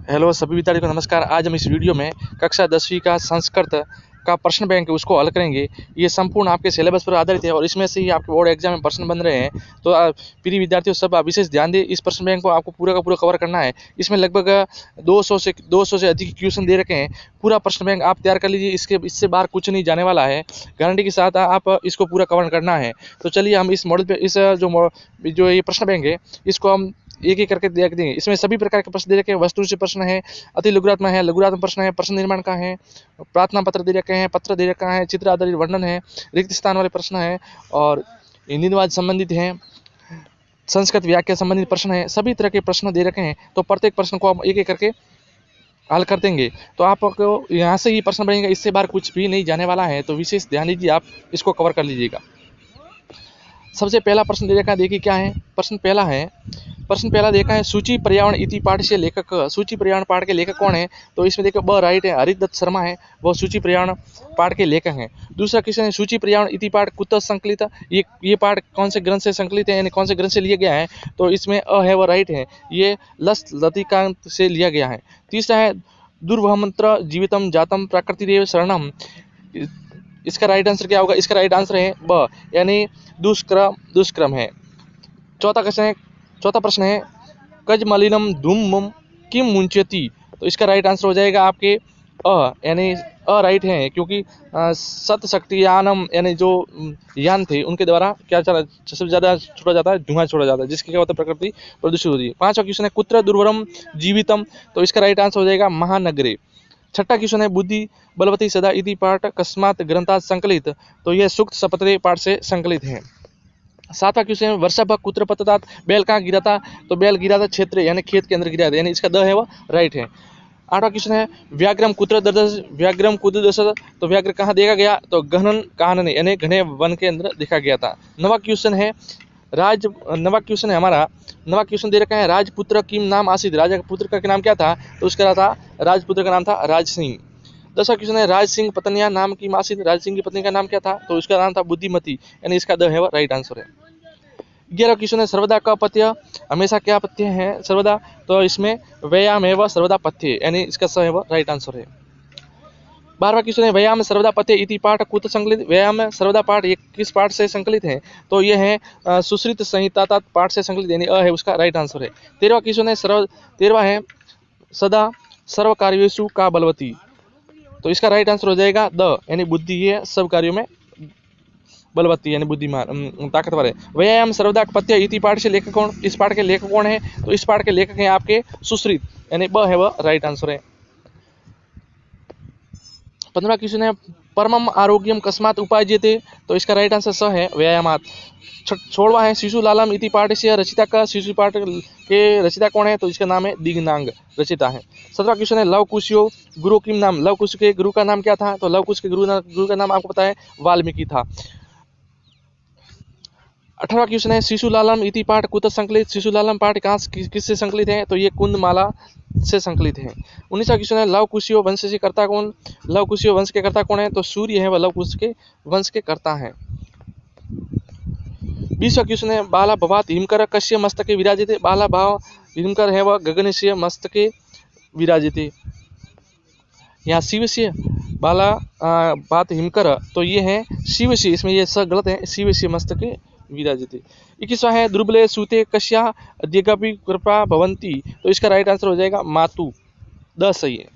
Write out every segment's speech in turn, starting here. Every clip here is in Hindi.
हेलो सभी विद्यार्थियों को नमस्कार। आज हम इस वीडियो में कक्षा 10वीं का संस्कृत का प्रश्न बैंक है उसको हल करेंगे। ये संपूर्ण आपके सिलेबस पर आधारित है और इसमें से ही आपके बोर्ड एग्जाम में प्रश्न बन रहे हैं। तो प्रिय विद्यार्थियों सब विशेष ध्यान दें, इस प्रश्न बैंक को आपको पूरा का पूरा कवर करना है। इसमें लगभग 200 से अधिक क्वेश्चन दे रखे हैं। पूरा प्रश्न बैंक आप तैयार कर लीजिए, इससे बाहर कुछ नहीं जाने वाला है। गारंटी के साथ आप इसको पूरा कवर करना है। तो चलिए हम इस मॉडल पे जो ये प्रश्न बैंक है इसको हम एक एक करके देख देंगे। इसमें सभी प्रकार के प्रश्न दे रखे हैं। वस्तु से प्रश्न है, अति लघुरात्मक है, लघुरात्मक प्रश्न है, प्रश्न निर्माण का है, प्रार्थना पत्र दे रखे हैं, पत्र दे रखा है, चित्र आधारित वर्णन है, रिक्त स्थान वाले प्रश्न है और हिंदीवाद संबंधित हैं, संस्कृत व्याख्या संबंधित प्रश्न है। सभी तरह के प्रश्न दे रखे हैं। तो प्रत्येक प्रश्न को हम एक एक करके हल कर देंगे। तो आपको यहाँ से ही प्रश्न बनेगा, इससे बाहर कुछ भी नहीं जाने वाला है। तो विशेष ध्यान दीजिए, आप इसको कवर कर लीजिएगा। सबसे पहला प्रश्न दे रखा है, देखिए क्या है। प्रश्न पहला देखा है, सूची पर्यावरण इति पाठ से लेखक। सूची पर्यावरण पाठ के लेखक कौन है? तो इसमें देखो ब राइट है, हरिदत्त शर्मा है, वो सूची पर्यावरण पाठ के लेखक हैं। दूसरा क्वेश्चन है, सूची पर्यावरण इति पाठ कुतः संकलित। ये पाठ कौन से ग्रंथ से संकलित है, यानी कौन से ग्रंथ से लिया गया है? तो इसमें अ है वो राइट है, ये लतिकांत से लिया गया है। तीसरा है, दुर्वहमंत्र जीवितम जातम प्रकृतिरेव शरणम। इसका राइट आंसर क्या होगा? इसका राइट आंसर है ब, यानी दुष्क्रम है। चौथा प्रश्न है, कज मलिनम धूम किम मुंचयति। तो इसका राइट आंसर हो जाएगा आपके अ, यानी अ राइट है, क्योंकि सत शक्तियानम यानी जो यान थे उनके द्वारा क्या चला सबसे ज्यादा छोड़ा जाता है, धुआं छोड़ा जाता है, जिसके क्या होता है प्रकृति प्रदूषित होती है। पांचवा क्वेश्चन है, कुत्र दुर्वरम जीवितम। तो इसका राइट आंसर हो जाएगा महानगरे। छठा क्वेश्चन है, बुद्धि बलवती सदा इति पाठ कस्मात ग्रंथात संकलित। तो यह सूक्त सपत्रे पाठ से संकलित है। सातवां क्वेश्चन है, वर्षा भग कुत्र पततात। बैल कहाँ गिरा था? तो बैल गिरा था क्षेत्र यानी खेत के अंदर गिरा था, यानी इसका द है वो राइट है। आठवां क्वेश्चन है, व्याघ्रम कुत्र ददर्श। व्याघ्रम कुत्र ददर्श। तो व्याघ्र कहाँ देखा गया? तो गहन कानने यानी घने वन के अंदर देखा गया था। नवा क्वेश्चन है हमारा। नवा क्वेश्चन दे रखा है, राजपुत्र किम नाम आसित। राजा पुत्र का नाम क्या था? तो उसका था राजपुत्र का नाम था राज सिंह। 10वां क्वेश्चन है, राज सिंह पत्निया नाम की मासित। राज सिंह की पत्नी का नाम क्या था? तो उसका नाम था बुद्धिमती, यानी इसका द है वो राइट आंसर है। 11वां क्वेश्चन है, सर्वदा का पथ्य हमेशा क्या पथ्य है सर्वदा? तो इसमें व्यायाम है वह सर्वदा पथ्य, यानी इसका स है वह राइट आंसर है। 12वां क्वेश्चन है, व्यायाम सर्वदा पथ्य इति पाठ कुत संकलित। व्यायाम सर्वदा पाठ ये किस पाठ से संकलित है? तो ये है सुश्रित संहिता पाठ से संकलित, यानी अ है उसका राइट आंसर है। 13वां क्वेश्चन है, 13वां है, सदा सर्व कार्येषु का बलवती। तो इसका राइट आंसर हो जाएगा द, यानी बुद्धि है सब कार्यों में बलवती, यानी बुद्धिमान ताकतवर है। व्यायाम सर्वदा पथ्य इति पाठ से लेखक कौन? इस पाठ के लेखक कौन है? तो इस पाठ के लेखक हैं आपके सुश्रित, यानी ब है वह राइट आंसर है। 15वां क्वेश्चन है, परमम आरोग्यम कस्मात उपार्ज्यते। तो इसका राइट आंसर स है, व्यायामात। 16वां है, शिशु लालम इति पाठ से रचिता का। शिशु पाठ के रचिता कौन है? तो इसका नाम है दिग्नांग रचिता है। 17वां क्वेश्चन है, लव कुशयो गुरु किम नाम। लव कुश के गुरु का नाम क्या था? तो लव कुश के गुरु का नाम आपको पता है वाल्मीकि था। 18वां क्वेश्चन है, शिशु लालम इति पाठ कुत संकलित। शिशु लालम पाठ कहाँ किससे संकलित है? तो ये कुंदमाला से संकलित है। 19वां क्वेश्चन है, लव कुशियो वंश से कर्ता कौन? लव कुशियो वंश के कर्ता कौन है? तो सूर्य है वह लव कुश के वंश के कर्ता है। 20वां क्वेश्चन है, बाला भवात हिमकर कश्य मस्तके विराजिते। बाला भाव हिमकर है वह गगन से मस्तके विराजिते। यहाँ शिव से बाला बात हिमकर, तो ये है शिव से, इसमें ये स गलत है, शिव से मस्तके विराजिते। 21वां है, दुर्बले सूते कश्या अद्यपि कृपा भवंती। तो इसका राइट आंसर हो जाएगा मातु, द सही है।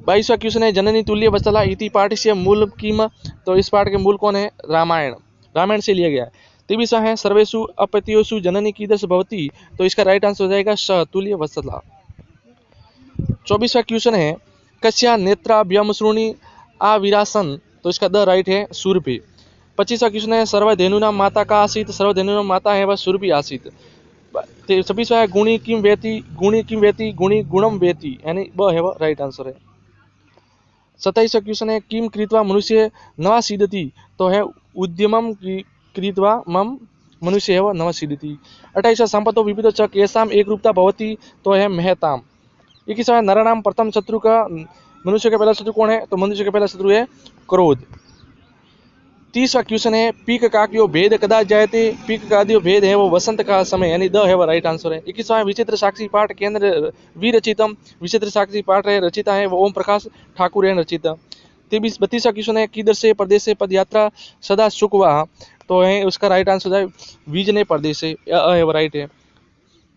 22वां क्वेश्चन है, जननी तुल्य वत्सला इति पाठ से मूल किम। तो इस पाठ के मूल कौन है? रामायण से लिया गया है। 23वां है, सर्वेषु अपत्येषु जननी कीदृश भवति। तो इसका राइट आंसर हो जाएगा श, तुल्य वत्सला। 24वां क्वेश्चन है, कस्या नेत्राभ्यम श्रोणी आविरासन। तो इसका द राइट है सूर्पी। 25वां क्वेश्चन है, सर्वधेनुना माता का आसीत। सर्वधेनुना माता है वह सूर्पी आसीत। 26वां है, गुणी किम वेति गुणी गुणम वेति, यानी ब है वह राइट आंसर है। 27वां क्वेश्चन है, किम कृत्वा मनुष्य नवा सीदति। तो है उद्यमम कृत्वा मम मनुष्य है वह नवा सीदति। 28वां, संपतो विविधो च केषाम एक रूपता भवति। तो है महताम। 21वां, नरनाम प्रथम शत्रु का। मनुष्य का पहला शत्रु कौन है? तो मनुष्य का पहला शत्रु है क्रोध। 30वां क्वेश्चन है पीक काक्यो भेद कदा जायते। पीक का जो भेद है वो वसंत का समय यानी द है वो राइट आंसर है। 21वां है विचित्र साक्षी पाठ केंद्र विरचितम। विचित्र साक्षी पाठ है रचिता है वो ओम प्रकाश ठाकुर है रचिता। 32वां क्वेश्चन है किधर से प्रदेश से पद यात्रा सदा सुखवा। तो है उसका राइट आंसर है विजने प्रदेश से है वो राइट है।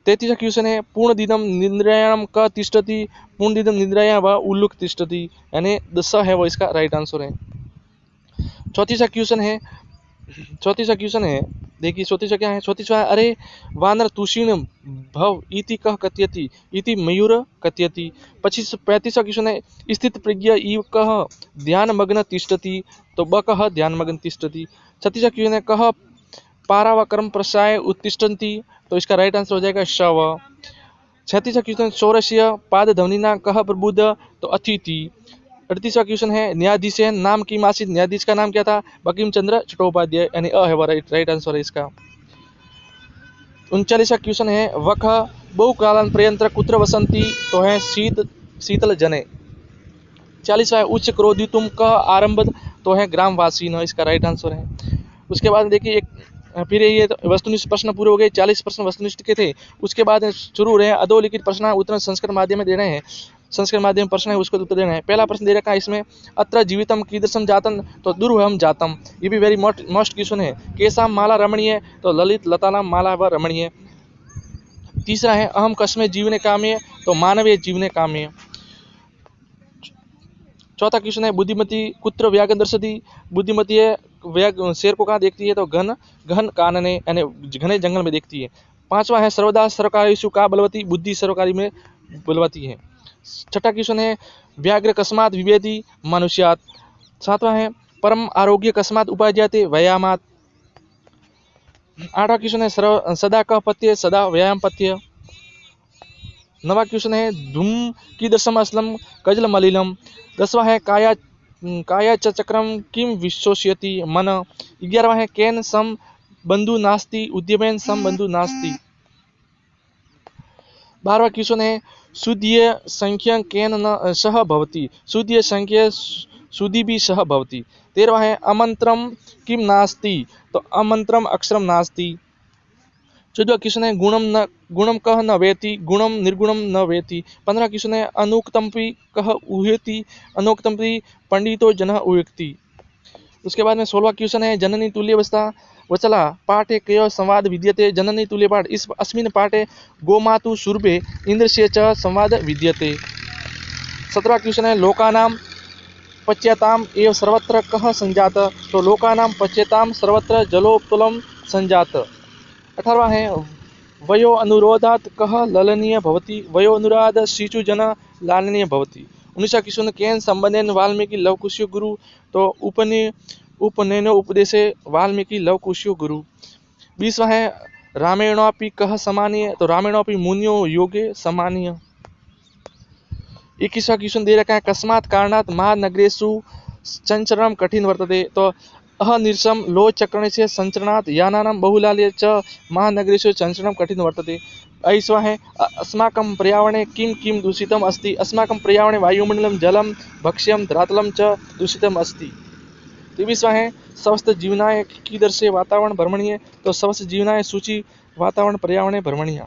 33वां क्वेश्चन है पूर्ण दिनम निद्रायाम क तिष्ठति। पूर्ण दिनम निद्राया व उल्लुक तिष्ठति यानी द है वो इसका राइट आंसर है। 34वां क्वेश्चन है देखिए 34वां क्या है। 34वां अरे वानर तुषीण भव इति कह कथयति इति मयूर कथयति। 35वां क्वेश्चन है स्थित प्रज्ञ इव कह ध्यान मग्न तिष्ठति। तो ब कह ध्यान मग्न तिष्ठति। 36वां क्वेश्चन है कह पारावकर्म प्रसाय उत्तिष्ठन्ति। तो इसका राइट आंसर हो जाएगा शव। 36वां क्वेश्चन चौरस्य पाद ध्वनिना कह प्रबुद्ध। तो अतिथि। 38वां क्वेश्चन है न्यायाधीश नाम की मासिक न्यायाधीश का नाम क्या था। बंकिम चंद्र चट्टोपाध्याय यानी अ है वो राइट आंसर है इसका। 39वां क्वेश्चन है वख बहुकालन पर्यंत्र कुत्र वसंती। तो है शीतल जने। 40वां उच्च क्रोधितुम कह आरंभ। तो है ग्रामवासी न इसका राइट आंसर है। उसके बाद देखिए एक फिर ये तो वस्तुनिष्ठ प्रश्न पूरे हो गए। 40 प्रश्न वस्तुनिष्ठ के थे। उसके बाद शुरू रहे अधोलिखित प्रश्न उत्तर संस्कृत माध्यम में दे रहे हैं। संस्कृत माध्यम प्रश्न है उसको उत्तर देना है। पहला प्रश्न दे रखा है इसमें अत्र जीवितम कीदृशम जातम। तो दुर्वहम जातम ये भी वेरी मोस्ट क्वेश्चन है। केसाम माला रमणीय। तो ललित लतानाम माला व रमणीय। तीसरा है अहम कस्मे जीवने काम्य। तो मानवीय जीवने काम्य। चौथा क्वेश्चन है बुद्धिमती कुत्र व्याघ्र दर्शती। बुद्धिमती है शेर को कहाँ देखती है। तो घन कानने यानी घने जंगल में देखती है। पांचवा है सर्वदा सर्वकारीषु का बलवती। बुद्धि सर्वकारी में बलवती है। छठा क्वेश्चन है व्याघ्र कस्मात विभेदी मनुष्यात। सातवां है परम आरोग्य कस्मात उपाध्याते व्यायामात। आठवां क्वेश्चन है सदा कह पथ्य सदा व्यायाम पथ्य। नवा क्वेश्चन है धूम कीदृशम असलम कजल मलिलम। 10वां है काया चक्रम किम विशोष्यति मन। 11वां है केन सम बंधु नास्ति उद्यमेन सम बंधु नास्ति। 12वां क्वेश्चन है सुदीय संख्या केन न सह भवति। सुदीय संख्या सुदी भी सह भवति। 13वां है अमंत्रम किम नास्ति। तो अमंत्रम अक्षरम नास्ति। 14वां क्वेश्चन है गुणम कह न वेति गुणम निर्गुणम न वेति। 15वां क्वेश्चन है अनुक्तम्पि कह उहेति अनुक्तम्पि पंडितो जनः उहेति। उसके बाद में 16वां क्वेश्चन है जननी तुल्यवस्था वचला पाठे कयो संवाद विद्यते। जननी तुल्य पाठ इस अस्मिन् पाठे गोमातु शूर्भे इंद्रस्य च संवाद विद्यते। 17वां क्वेश्चन है लोकानां पच्यताम एव सर्वत्र कह संजात। तो लोकानां पच्यताम सर्वत्र जलोत्पलम संजात। 18वां है वयो अनुरोधात् कह ललनीय भवति। वयो अनुराध शिशु जन लालनीय भवति। 19वां क्वेश्चन केन संबंधेन वाल्मीकि लवकुशो गुरु। तो उपनयनो उपदेशे वाल्मीकि लवकुशो गुरु। 20वां है रामेणापि कह समानीय। तो रामेणापि मुनियो योगे समानीय। 21वां क्वेश्चन दे रखा है कस्मात् कारणात् महानगरेषु संचरणं कठिन वर्तते। तो अहनिर्षम लो चक्रणस्य संचरणात् यानानां बहुलाल्य च महानगरेषु संचरणं कठिन वर्तते। 22वां है अस्माकं पर्यावरणे किं किं दूषितम् अस्ति। अस्माकं पर्यावरणे वायुमंडलं जलं भक्ष्यं धरातलं च दूषितम् अस्ति। 23वां है स्वस्थ जीवनाय कीदृशे वातावरण भ्रमणीय। तो स्वस्थ जीवनाय सूची वातावरण पर्यावरण भ्रमणीय।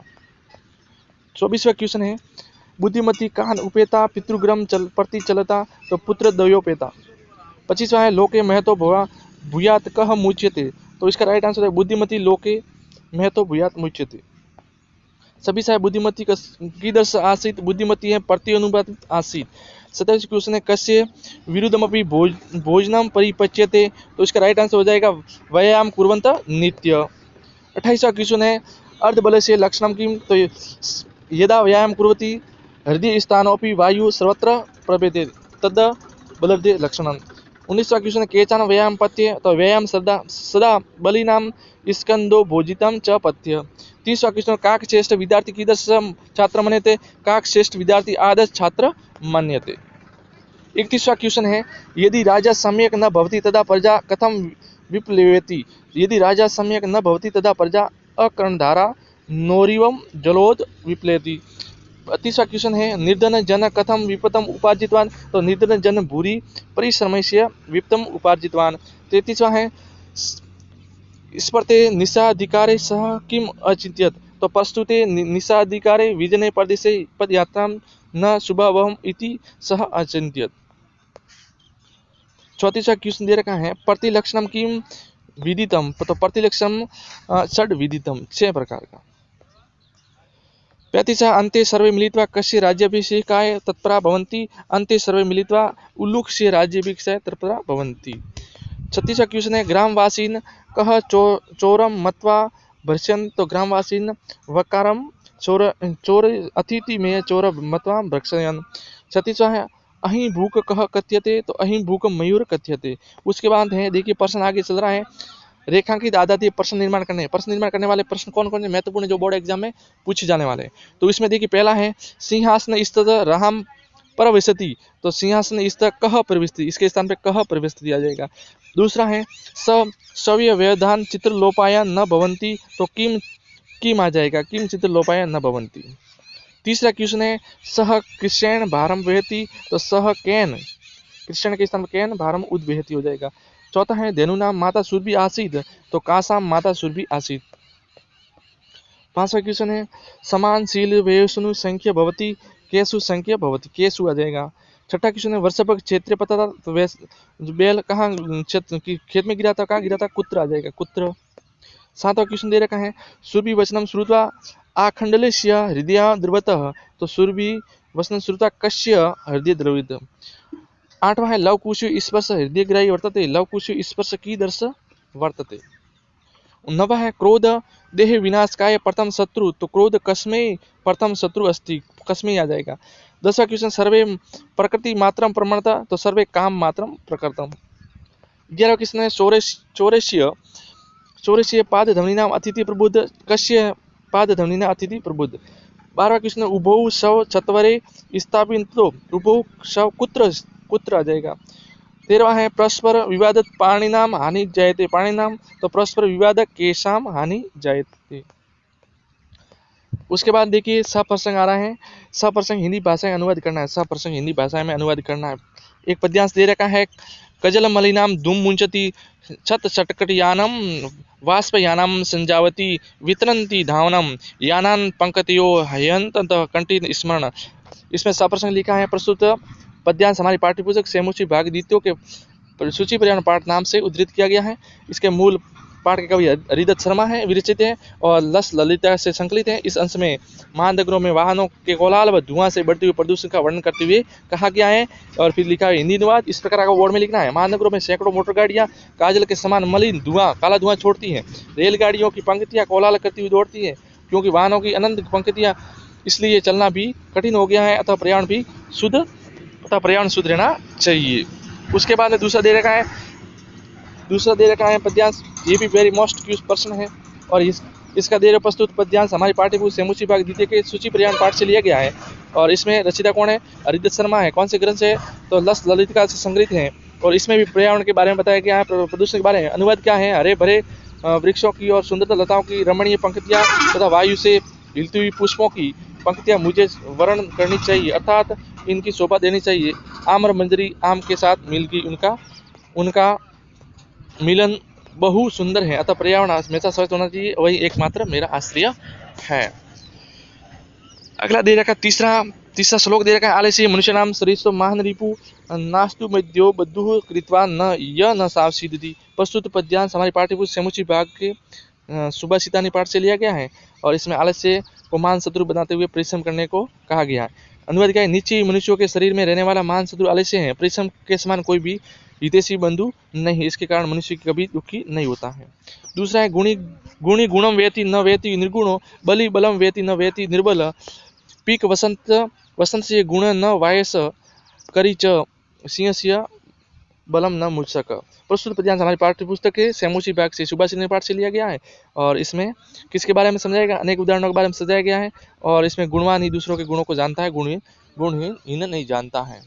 24वां क्वेश्चन है बुद्धिमती कान उपेता पितृग्रम प्रति चलता। तो पुत्र द्वयोपेता। 25वां है लोके महतो भूयात कह मुच्यते। तो इसका राइट आंसर है बुद्धिमती लोके महतो भूयात मुच्यते। 26 है बुद्धिमती कीदृश आसीत। बुद्धिमती है प्रति अनुपात आसीत। 27 क्वेश्चन है कस्य विरुद्धमपि भोजनम परिपच्यते। तो इसका राइट आंसर हो जाएगा व्यायाम कुर्वन्त नित्य। 28वां क्वेश्चन है अर्धबल से लक्षणम किम। तो यदा व्यायाम कुर्वति हृदय स्थानोपि वायु सर्वत्र प्रवेदे तद बलवदे लक्षणम। 19वां क्वेश्चन केचन व्यायाम पथ्य। तो व्यायाम सदा बलिनाम स्कंदो भोजितम च पथ्य। 30वां क्वेश्चन काक श्रेष्ठ विद्यार्थी कीदृश छात्र मन्यते। काक श्रेष्ठ विद्यार्थी आदर्श छात्र मन्यते। 31वां क्वेश्चन है यदि राजा सम्यक न भवति तदा प्रजा कथम विप्लवेति। यदि राजा सम्यक न भवति तदा प्रजा अकर्णधारा नोरिवम जलोद विप्लवेति। तीसरा क्वेश्चन है निर्धन जन कथम विपतम उपार्जितवान, तो निर्धन जन भूरि परिश्रमस्य विपतम उपार्जितवान। 33वां है स्पर्ते निशाधिकारे सह किम अचिंत्यत, तो प्रस्तुते निशाधिकारे विजने प्रदेशे पदयात्रां न शुभवहम इति सह अचिंत्यत। 34वां क्वेश्चन दे रखा है प्रतिलक्षणम किम विदितम, तो प्रतिलक्षणम षड विदितम, 6 प्रकार का। 35वां अन्ते सर्वे मिलित्वा कस्य राज्याभिषेकाय तत्परा भवन्ति, अन्ते सर्वे मिलित्वा उल्लूकस्य राज्याभिषेकाय तत्परा भवन्ति। 36वां क्वेश्चन है ग्रामवासीन कह चोरम मत्वा भर्ष्यन्, तो ग्रामवासीन वकारम चोर अतिथि में चोर मत्वा भक्षयन्। 36वां है अहीं भूक कह कथ्यते, तो अहीं भूक मयूर कथ्यते। उसके बाद है देखिए प्रश्न आगे चल रहा है रेखांकित आदाती प्रश्न निर्माण करने वाले प्रश्न कौन कौन से महत्वपूर्ण जो बोर्ड एग्जाम में पूछे जाने वाले हैं। तो इसमें देखिए पहला है सिंहासन स्थित राम प्रविशति, तो सिंहासन स्थित कह प्रविशति, इसके स्थान पे कह प्रविशति दिया जाएगा। दूसरा है सव्य व्यवधान चित्र लोपाया न भवंती, तो किम आ जाएगा, किम चित्र लोपाया न भवंती। तीसरा क्वेश्चन है सह कृष्ण भारम वहति, तो सह कैन, कृष्ण के स्थान पर कैन भारम उद्वहति हो जाएगा। चौथा है धेनुनाम माता सुरभि आसीत, तो कासाम माता सुरभि आसीत। 5वां क्वेश्चन है समानशील वेशनु संख्या भवति, केसु संख्या भवति, केसु आ जाएगा। 6वां क्वेश्चन है वर्षपक क्षेत्र पता था, तो बैल कहाँ खेत में गिरा था, कहाँ गिरा था, कुत्र आ जाएगा, कुत्र। 7वां क्वेश्चन दे रखा है सुरभि वचनम श्रुत्वा आखंडलेस्य हृदय द्रवतः, तो सुरभि वचनम श्रुत्वा कस्य हृदय द्रवित। 8वां है लवकुशु स्पर्श हृदय ग्राही वर्तते, लवकुशु स्पर्श की दर्श वर्तते। 9वां है क्रोध देह विनाशकाय प्रथम शत्रु, तो क्रोध कस्मै प्रथम शत्रु अस्ति, कस्मै आ जाएगा। 10वां क्वेश्चन सर्वे प्रकृति मात्रम प्रमाणता, तो सर्वे काम मात्रम प्रकृतम। 11वां क्वेश्चन है चौरस्य पाद ध्वनिनाम अतिथि प्रबुद्ध, कस्य पाद ध्वनिना अतिथि प्रबुद्ध। 12वां क्वेश्चन उभौ शव चत्वरे स्थापित, तो उभौ शव कुत्र आ जाएगा। 13वां है परस्पर विवादत पाणिनाम हानि जायते, पाणिनाम, तो परस्पर विवादक केशाम हानि जायते। उसके बाद देखिए सप्रसंग आ रहा है, सप्रसंग हिंदी भाषा में अनुवाद करना है, सप्रसंग हिंदी भाषा में अनुवाद करना है। एक पद्यांश दे रखा है कजल मलिनाम धूम मुंचती छत चटकटयानम वाष्पयानम संजावती वितरंती धावनम यानान पंकतियो हयंत कंठी स्मरण। इसमें सप्रसंग लिखा है। प्रस्तुत पद्यांश हमारी पाठ्यपुस्तक सेमुची भाग द्वितीय के सूची पर्यावरण पाठ नाम से उद्धृत किया गया है। इसके मूल पाठ के कवि हरिदत्त शर्मा है, विरचित है और लस ललिता से संकलित है। इस अंश में महानगरों में वाहनों के कोलाहल व धुआं से बढ़ते हुए प्रदूषण का वर्णन करते हुए कहा गया है। और फिर लिखा है हिंदी अनुवाद इस प्रकार का बोर्ड में लिखना है। महानगरों में सैकड़ों मोटर गाड़ियां काजल के समान मलिन धुआं काला धुआं छोड़ती हैं। रेलगाड़ियों की पंक्तियां कोलाहल करती हुई दौड़ती है, क्योंकि वाहनों की अनंत पंक्तियां, इसलिए चलना भी कठिन हो गया है। अतः पर्यावरण शुद्ध रहना चाहिए। उसके बाद दूसरा दे रखा है पद्यांश, ये भी वेरी मोस्ट क्यूज प्रश्न है और इसका दे रहे प्रस्तुत पद्यांश हमारी पाठ्यपुस्तक सेमुची भाग द्वितीय के सूची पर्यावरण पाठ से लिया गया है। और इसमें रचयिता कौन है? हरिदत्त शर्मा है। कौन से ग्रंथ से? तो लस ललिता से संग्रहित है। और इसमें भी पर्यावरण के बारे में बताया गया है, प्रदूषण के बारे में। अनुवाद क्या है? हरे भरे वृक्षों की और सुंदरता लताओं की रमणीय पंक्तियां तथा वायु से हिलती हुई पुष्पों की पंक्तियां मुझे वर्णन करनी चाहिए, अर्थात इनकी शोभा देनी चाहिए। आम्र मंजरी आम के साथ मिलकर उनका मिलन बहु सुंदर है, अतः पर्यावरण हमेशा स्वच्छ होना चाहिए, वही एकमात्र मेरा आश्रय है। अगला दे रखा तीसरा श्लोक दे रखा है, आलस्य मनुष्य नाम सरिष्व महान रिपु नास्तु मध्यो बद्धु कृत्वा न सावसीदति। प्रस्तुत पद्यांश हमारी पाठ्यपुस्तक सेमुची भाग के सुभाषितानी पाठ से लिया गया है और इसमें आलस्य को महान शत्रु बनाते हुए परिश्रम करने को कहा गया है। अनुवाद क्या है? नीचे मनुष्यों के शरीर में रहने वाला महान शत्रु आलस्य है। परिश्रम के समान कोई भी हितैषी बंधु नहीं, इसके कारण मनुष्य कभी दुखी नहीं होता है। दूसरा है गुणी गुणम वेति न वेति निर्गुणो, बलि बलम वेति न वेति निर्बल, पीक वसंत से गुण न वायस, करी च सिंहस्य बलम न मुचक। प्रस्तुत पद्यांश हमारी पाठ्यपुस्तक के सेमुची भाग से सुभाषितानी पाठ से लिया गया है और इसमें किसके बारे में समझाया गया? अनेक उदाहरणों के बारे में समझाया गया है। और इसमें गुणवान ही दूसरों के गुणों को जानता है, गुणहीन नहीं जानता है।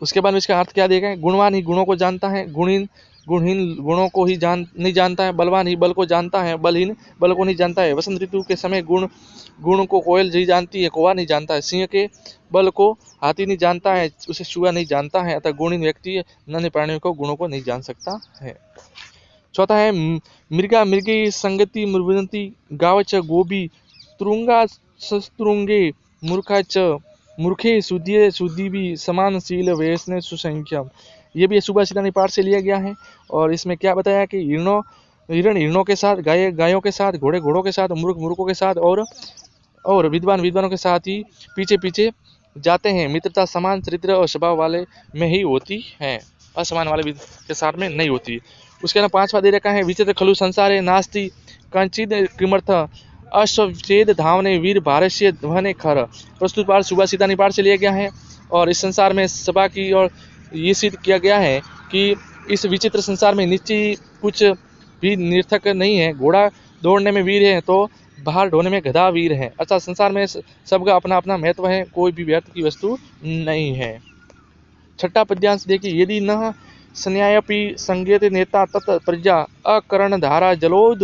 उसके बाद में इसका अर्थ क्या देगा? गुणवान ही गुणों को जानता है, गुणहीन गुणहीन गुणों को ही नहीं जानता है, बलवान ही बल को जानता है, बलहीन बल को नहीं जानता है। वसंत ऋतु के समय गुण को कोयल नहीं जानती है, कौवा नहीं जानता है। सिंह के बल को हाथी नहीं जानता है, उसे चूहा नहीं जानता है। अतः गुणहीन व्यक्ति अन्य प्राणियों को गुणों को नहीं जान सकता है। चौथा है मृगा मृगे संगति मृवंती गाव च गोबी तुरुंगा शस्त्रुंगे मूर्खा च मूर्खे सुधिये सुधीबी समानशील वैष्णव सुसंख्यम। ये भी सुभाषितानी पाठ से लिया गया है। और इसमें क्या बताया कि हिरण हिरणों के साथ, गायों के साथ, घोड़े घोड़ों के साथ, मूर्ख मूर्खों के साथ और विद्वान विद्वानों के साथ ही पीछे पीछे जाते हैं। मित्रता समान चरित्र और स्वभाव वाले में ही होती है, असमान वाले के साथ में नहीं होती। उसके अलावा पांचवा दे रखा है विचित्र खलु संसारे नास्ति कंचित किमर्थ अश्वचेद धावने वीर भारस्य ध्वने खर। प्रस्तुत पाठ सुभाषितानी पाठ से लिया गया है। और इस संसार में सभा की और ये सिद्ध किया गया है कि इस विचित्र संसार में निश्चय कुछ भी निर्थक नहीं है। घोड़ा दौड़ने में वीर है तो बाहर ढोने में गधा वीर है। अर्थात संसार में सबका अपना अपना महत्व है, कोई भी व्यर्थ की वस्तु नहीं है। छठा पद्यांश देखिए, यदि न संन्यायपि संज्ञेते नेता तत् प्रजा अकरण धारा जलोद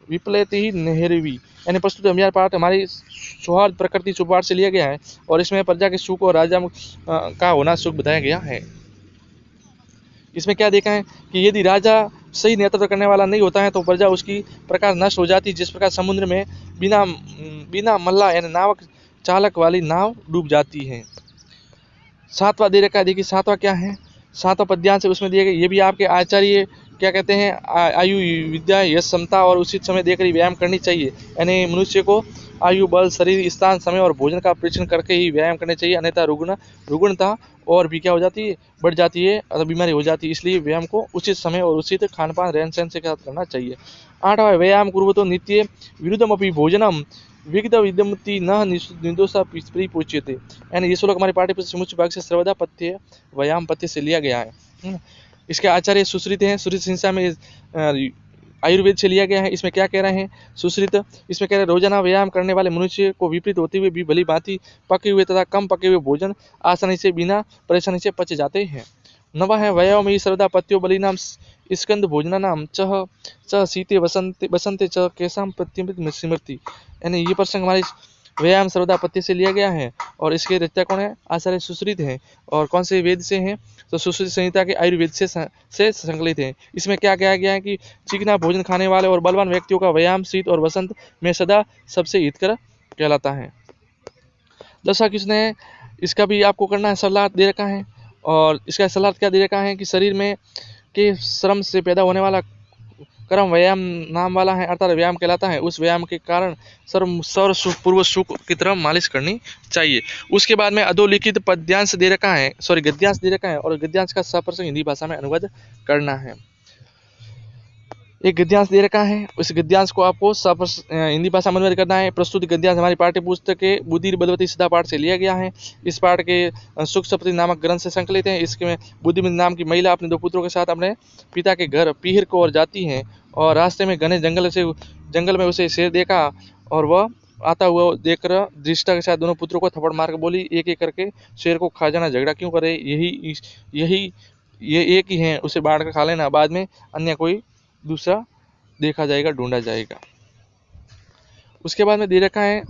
विप्लयति ही नेहरवी। यानी प्रस्तुत हमारा पाठ हमारी सौहार्द प्रकृति सुपाठ से लिया गया है। और इसमें प्रजा के सुख और राजा का होना सुख बताया गया है। इसमें क्या देखा है कि यदि राजा सही नेतृत्व करने वाला नहीं होता है तो प्रजा उसकी प्रकार नष्ट हो जाती, जिस प्रकार समुद्र में बिना मल्ला यानी नावक चालक वाली नाव डूब जाती है। सातवां दे रखा है, देखिए सातवां क्या है, सातवां पद्यांश है, उसमें दिए गए ये भी आपके आचार्य क्या कहते हैं, आयु विद्या यश समता और उचित समय देकर ही व्यायाम करनी चाहिए। यानी मनुष्य को आयु बल शरीर स्थान समय और भोजन का परीक्षण करके ही व्यायाम करना चाहिए, अन्यथा रुग्णता और भी क्या हो जाती है, बढ़ जाती है, अगर बीमारी हो जाती है। इसलिए व्यायाम को उचित समय और उचित खान पान रहन सहन से करना चाहिए। आठवां व्यायाम कुर्वतो नित्य विरुद्धमपि भोजनम विगत विदमति न निर्दोषा पूज्यते। यानी ये श्लोक हमारे पाठ्य पुस्तक समुच्चय भाग से सर्वदा पथ्य व्यायाम पथ्य से लिया गया है। इसके आचार्य सुश्रित हैं, सुश्रित संहिता में आयुर्वेद से लिया गया है। इसमें क्या कह रहे हैं सुश्रित, इसमें कह रहे हैं रोजाना व्यायाम करने वाले मनुष्य को विपरीत होते हुए भी भली भांति पके हुए तथा कम पके हुए भोजन आसानी से बिना परेशानी से पच जाते हैं। नवा है व्यायाम ही सर्वदा पत्यो बलिनाम स्कंद भोजनानाम च शीते बसंते च केसाम प्रत्यमृत स्मृति। यानी ये प्रसंग हमारे व्यायाम सर्वदा पत्य से लिया गया है। और इसके रचयिता कौन है, आचार्य सुश्रित हैं। और कौन से वेद से हैं, तो सुश्रित संहिता के आयुर्वेद से संकलित है। इसमें क्या कहा गया है कि चिकना भोजन खाने वाले और बलवान व्यक्तियों का व्यायाम शीत और वसंत में सदा सबसे हितकर कहलाता है। दशा किसने है, इसका भी आपको करना है, सलाह दे रखा है। और इसका सलाह क्या दे रखा है कि शरीर में के श्रम से पैदा होने वाला कर्म व्यायाम नाम वाला है, अर्थात व्यायाम कहलाता है। उस व्यायाम के कारण पूर्व सुख की तरफ मालिश करनी चाहिए। उसके बाद में अधोलिखित पद्यांश दे रखा है, गद्यांश दे रखा है। और गद्यांश का सप्रसंग हिंदी भाषा में अनुवाद करना है। एक गद्यांश दे रखा है, उस गद्यांश को आपको हिंदी भाषा में अनुवाद करना है। प्रस्तुत गद्यांश हमारी पाठ्य पुस्तक के बुद्धि बलवती सदा पाठ से लिया गया है। इस पाठ के सुख सप्तती नामक ग्रंथ से संकलित है। इसमें बुद्धिमती नाम की महिला अपने 2 पुत्रों के साथ अपने पिता के घर पीहर को ओर जाती है। और रास्ते में घने जंगल में उसे शेर देखा और वह आता हुआ देखकर दृष्टा के साथ दोनों पुत्रों को थप्पड़ मार कर बोली, एक एक करके शेर को खा जाना, झगड़ा क्यों करे, ये एक ही है, उसे बांट कर खा लेना, बाद में अन्य कोई दूसरा देखा जाएगा, ढूंढा जाएगा। उसके बाद में दे रखा है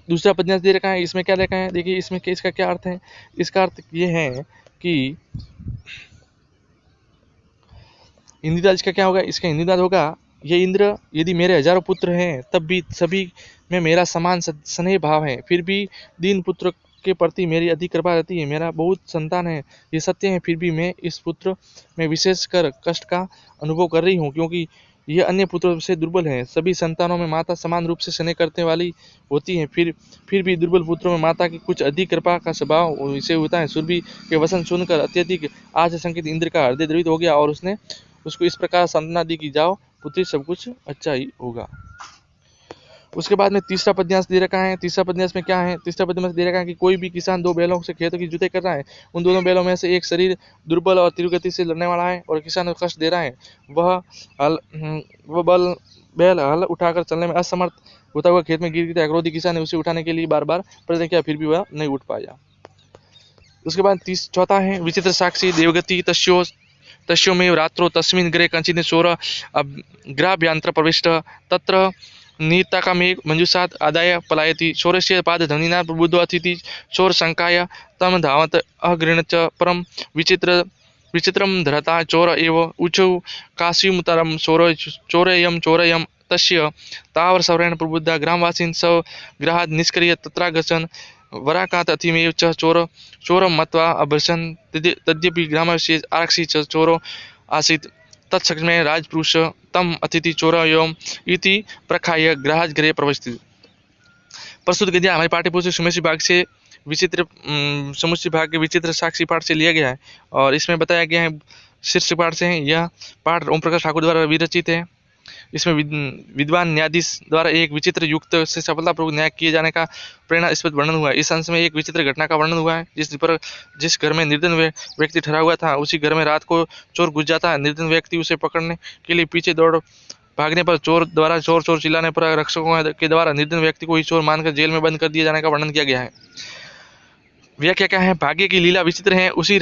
दूसरा पद्यांश दे रखा है। इसमें क्या देखा है, देखिए इसमें इसका क्या अर्थ है। इसका अर्थ ये है कि हिंदी दाज का क्या होगा, इसका हिंदी दाज होगा, ये इंद्र यदि मेरे हजारों पुत्र हैं तब भी सभी में मेरा समान स्नेह भाव है, फिर भी दीन पुत्र के प्रति मेरी अधिक कृपा रहती है। मेरा बहुत संतान है, ये सत्य है, फिर भी मैं इस पुत्र में विशेषकर कष्ट का अनुभव कर रही हूँ, क्योंकि यह अन्य पुत्रों से दुर्बल है। सभी संतानों में माता समान रूप से स्नेह करने वाली होती है, फिर भी दुर्बल पुत्रों में माता की कुछ अधिक कृपा का स्वभाव इसे होता है। सुरभि के वचन सुनकर अत्यधिक आशंकित इंद्र का हृदय द्रवित हो गया और उसने उसको इस प्रकार सांत्वना दी कि जाओ पुत्री, सब कुछ अच्छा ही होगा। उसके बाद में तीसरा पद्यांश दे रखा है। तीसरा पद्यांश में क्या है, तीसरा पद्यांश दे रखा है कि कोई भी किसान 2 बैलों से खेतों की जुताई कर रहा है, उन दोनों बैलों में से एक शरीर दुर्बल और तीव्र गति से लड़ने वाला है और किसान को कष्ट दे रहा है। वह बैल हल उठाकर चलने में असमर्थ होता हुआ खेत में गिर गया। क्रोधी किसान ने उसे उठाने के लिए बार बार प्रयत्न किया, फिर भी वह नहीं उठ पाया। उसके बाद चौथा है विचित्र साक्षी देवगति तस्यो तस्योमेव रात्रो तस्मिन् गृहे कञ्चित् चोर गृहाभ्यन्तरं प्रविष्टः तत्र नीताकामेव मञ्जूषात् आदाय पलायति। चोरस्य पादध्वनिना प्रबुद्धो अतिथि चोरशङ्काय तं धावत् अगृह्णत् च परं विचित्रं धरता चोर एव ऊचौ काशीमुतरं चोरेयं तस्य तावरसौरेण प्रबुद्धा ग्रामवासीन् स गृहात् निष्क्रिय तत्रागच्छन् वराकात् अतिमेव च चोरं मत्वा अभ्रशन्। तद्यपि ग्रामस्य आरक्षी च चोरो आसीत् तत्समये राजपुरुषः तम् अतिथि चोरयम् इति प्रखाय गृहे प्रविशति। प्रस्तुत गद्य हमारे पाठ्यपुस्तक समुच्चय भाग से विचित्र समुच्चय भाग के विचित्र साक्षी पाठ से लिया गया है और इसमें बताया गया है शीर्ष पाठ से है। यह पाठ ओम प्रकाश ठाकुर द्वारा विरचित है। इसमें विद्वान न्यायाधीश द्वारा एक विचित्र युक्त से सफलतापूर्वक न्याय किए जाने का प्रेरणास्पद वर्णन हुआ है। इस अंश में एक विचित्र घटना का वर्णन हुआ है जिस घर में निर्धन व्यक्ति ठहरा हुआ था उसी घर में रात को चोर घुस जाता है। निर्धन व्यक्ति उसे पकड़ने के लिए पीछे भागने पर चोर द्वारा चोर चोर चिल्लाने पर रक्षकों के द्वारा निर्धन व्यक्ति को ही चोर मानकर जेल में बंद कर दिए जाने का वर्णन किया गया है। व्याख्या क्या है? भाग्य की लीला विचित्र है। उसी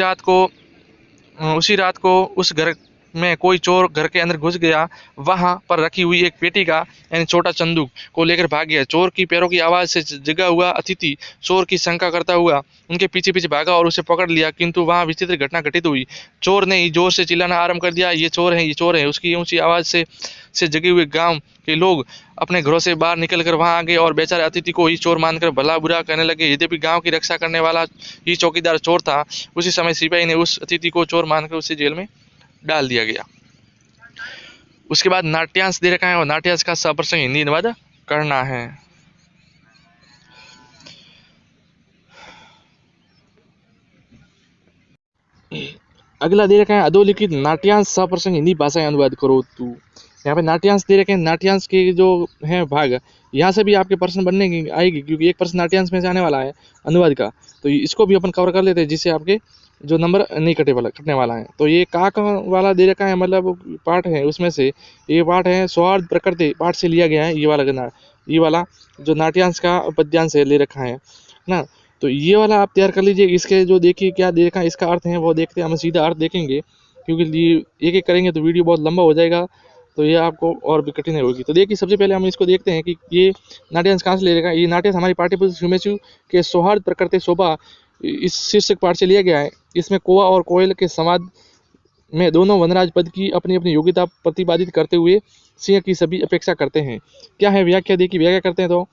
रात को उस घर में कोई चोर घर के अंदर घुस गया। वहां पर रखी हुई एक पेटी का यानी छोटा संदूक को लेकर भाग गया। चोर की पैरों की आवाज से जगा हुआ अतिथि चोर की शंका करता हुआ उनके पीछे पीछे भागा और उसे पकड़ लिया, किंतु वहां विचित्र घटना घटित हुई। चोर ने जोर से चिल्लाना आरंभ कर दिया, ये चोर है, ये चोर है। उसकी ऊंची आवाज से जगे हुए गांव के लोग अपने घरों से बाहर निकलकर वहां आ गए और बेचारे अतिथि को ही चोर मानकर भला बुरा कहने लगे। यद्यपि गांव की रक्षा करने वाला ही चौकीदार चोर था, उसी समय सिपाही ने उस अतिथि को चोर मानकर उसे जेल में डाल दिया गया। उसके बाद नाट्यांश दे रखा है और नाट्यांश का सप्रसंग हिंदी अनुवाद करना है। अगला दे रखा है अधोलिखित नाट्यांश सप्रसंग हिंदी भाषा में अनुवाद करो। तू यहाँ पे नाट्यांश दे रखे हैं। नाट्यांश के जो है भाग यहाँ से भी आपके प्रश्न बनने की आएगी क्योंकि एक प्रश्न नाट्यांश में से आने वाला है अनुवाद का, तो इसको भी अपन कवर कर लेते हैं जिससे आपके जो नंबर नहीं कटने वाला है। तो ये का वाला दे रखा है, मतलब पाठ है उसमें से ये पाठ है सौहार्द प्रकृति पाठ से लिया गया है। ये वाला जो नाट्यांश का पद्यांश है ले रखा है ना, तो ये वाला आप तैयार कर लीजिए। इसके जो देखिए क्या दे रखा है इसका अर्थ है वो देखते हैं, हम सीधा अर्थ देखेंगे क्योंकि एक एक करेंगे तो वीडियो बहुत लंबा हो जाएगा, तो ये आपको और भी कठिनाई होगी। तो देखिए सबसे पहले हम इसको देखते हैं कि ये नाट्यांश कहाँ से ले रखा है। ये नाट्यांश हमारी पाठ्यपुस्तक सुमेशु के सौहार्द प्रकृति शोभा इस शीर्षक पाठ से लिया गया है। इसमें कौवा और कोयल के संवाद में दोनों वनराज पद की अपनी अपनी योग्यता प्रतिपादित करते हुए सिंह की सभी अपेक्षा करते हैं। क्या है व्याख्या? देखिए व्याख्या करते हैं तो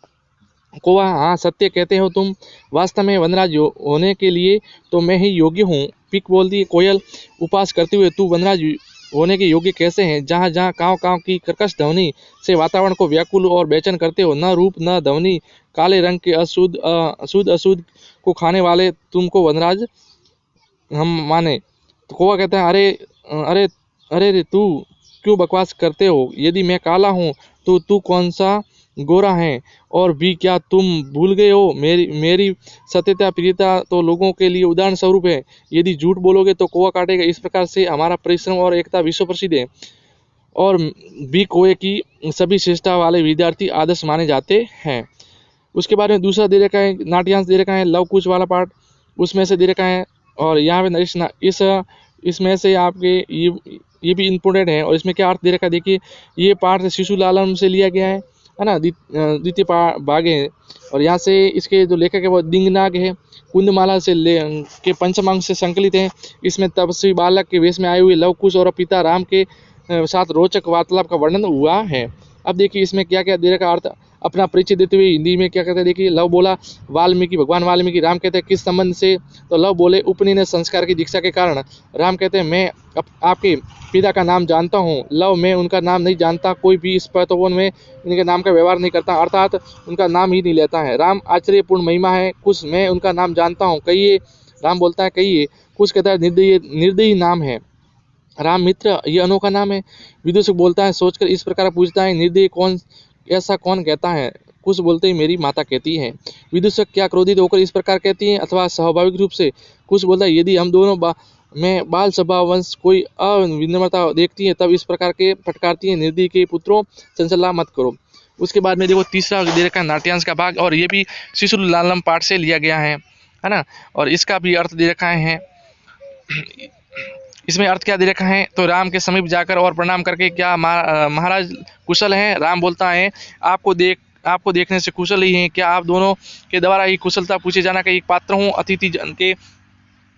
कौवा, हाँ सत्य कहते हो तुम, वास्तव में वनराज होने के लिए तो मैं ही योग्य हूँ। पिक बोलती है कोयल, उपास करते हुए तू वनराज होने के योग्य कैसे हैं? जहाँ जहाँ काँव काँव की कर्कश ध्वनि से वातावरण को व्याकुल और बेचैन करते हो। न रूप न ध्वनि, काले रंग के अशुद्ध को खाने वाले तुमको वनराज हम माने। तो कौवा कहता है अरे अरे रे तू क्यों बकवास करते हो? यदि मैं काला हूँ तो तू कौन सा गोरा है? और भी क्या तुम भूल गए हो मेरी सत्यता प्रियता तो लोगों के लिए उदाहरण स्वरूप है। यदि झूठ बोलोगे तो कौवा काटेगा। इस प्रकार से हमारा परिश्रम और एकता विश्व प्रसिद्ध है और भी कौवे की सभी श्रेष्ठता वाले विद्यार्थी आदर्श माने जाते हैं। उसके बाद में दूसरा दे रखा है नाट्यांश दे रखा है लव कुश वाला पार्ट, उसमें से दे रखा है और यहाँ पे इसमें से आपके ये भी इम्पोर्टेंट है और इसमें क्या अर्थ दे रखा है। देखिए ये पाठ शिशु लालन से लिया गया है ना, द्वितीय भाग है और यहाँ से इसके जो लेखक है वो दिंगनाग है। कुंदमाला से के पंचम अंग से संकलित है। इसमें तपस्वी बालक के वेश में आए हुए लव कुश और पिता राम के साथ रोचक वार्तालाप का वर्णन हुआ है। अब देखिए इसमें क्या क्या दे रखा अर्थ अपना परिचय देते हुए हिंदी में क्या कहते हैं। देखिए लव बोला भगवान वाल्मीकि। राम कहते हैं किस संबंध से? तो लव बोले उपनिषद संस्कार की दीक्षा के कारण। राम कहते हैं मैं आपके पिता का नाम जानता हूँ। लव मैं उनका नाम नहीं जानता, कोई भी इस तपोवन में इनके नाम का व्यवहार नहीं करता, अर्थात उनका नाम ही नहीं लेता है। राम आश्चर्यपूर्ण महिमा है। कुश मैं उनका नाम जानता हूँ, कहिए। राम बोलता है कहिए। कुश कहता है निर्दयी नाम है। राम मित्र ये अनोखा नाम है। विदूषक बोलता है सोचकर इस प्रकार पूछता है निर्दयी ऐसा कौन कहता है? कुछ बोलते ही मेरी माता कहती है। विदूषक क्या क्रोधित होकर इस प्रकार कहती है अथवा स्वाभाविक रूप से? कुछ बोलता है यदि हम दोनों में बाल सभा वंश कोई अविनम्रता देखती है तब इस प्रकार के फटकारती है, निर्दयी के पुत्रों चंचला मत करो। उसके बाद में देखो तीसरा दे रखा है नाट्यांश का भाग और ये भी शिशु लालम पाठ से लिया गया है ना, और इसका भी अर्थ दे रखा है इसमें अर्थ क्या दे रखा है, तो राम के समीप जाकर और प्रणाम करके, क्या महाराज कुशल हैं? राम बोलता है आपको देखने से कुशल ही हैं, क्या आप दोनों के द्वारा ही कुशलता पूछे जाना का एक पात्र हूँ? अतिथि जन के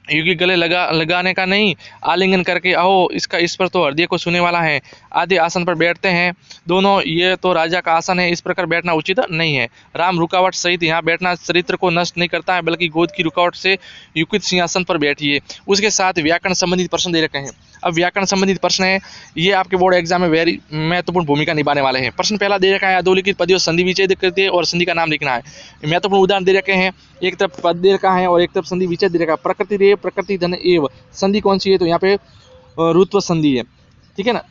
युगी गले लगाने का नहीं, आलिंगन करके आओ, इसका इस पर तो हृदय को छूने वाला है। आदि आसन पर बैठते हैं दोनों, ये तो राजा का आसन है, इस प्रकार बैठना उचित नहीं है। राम रुकावट सहित यहाँ बैठना चरित्र को नष्ट नहीं करता है, बल्कि गोद की रुकावट से युक्त सिंहासन पर बैठिए। उसके साथ व्याकरण संबंधित प्रश्न दे रखे हैं। अब व्याकरण संबंधित प्रश्न है, ये आपके बोर्ड एग्जाम में वेरी महत्वपूर्ण भूमिका निभाने वाले हैं। प्रश्न पहला दे रखा है, अधोलिखित पदों संधि विच्छेद करके और संधि का नाम लिखना है। महत्वपूर्ण उदाहरण दे रखे हैं, एक तरफ पद दे रखा है और एक तरफ संधि विच्छेद दे रखा है। प्रकृति रे प्रकृति धन एव, संधि कौन सी है, तो यहाँ पे रुत्व संधि है, ठीक है ना।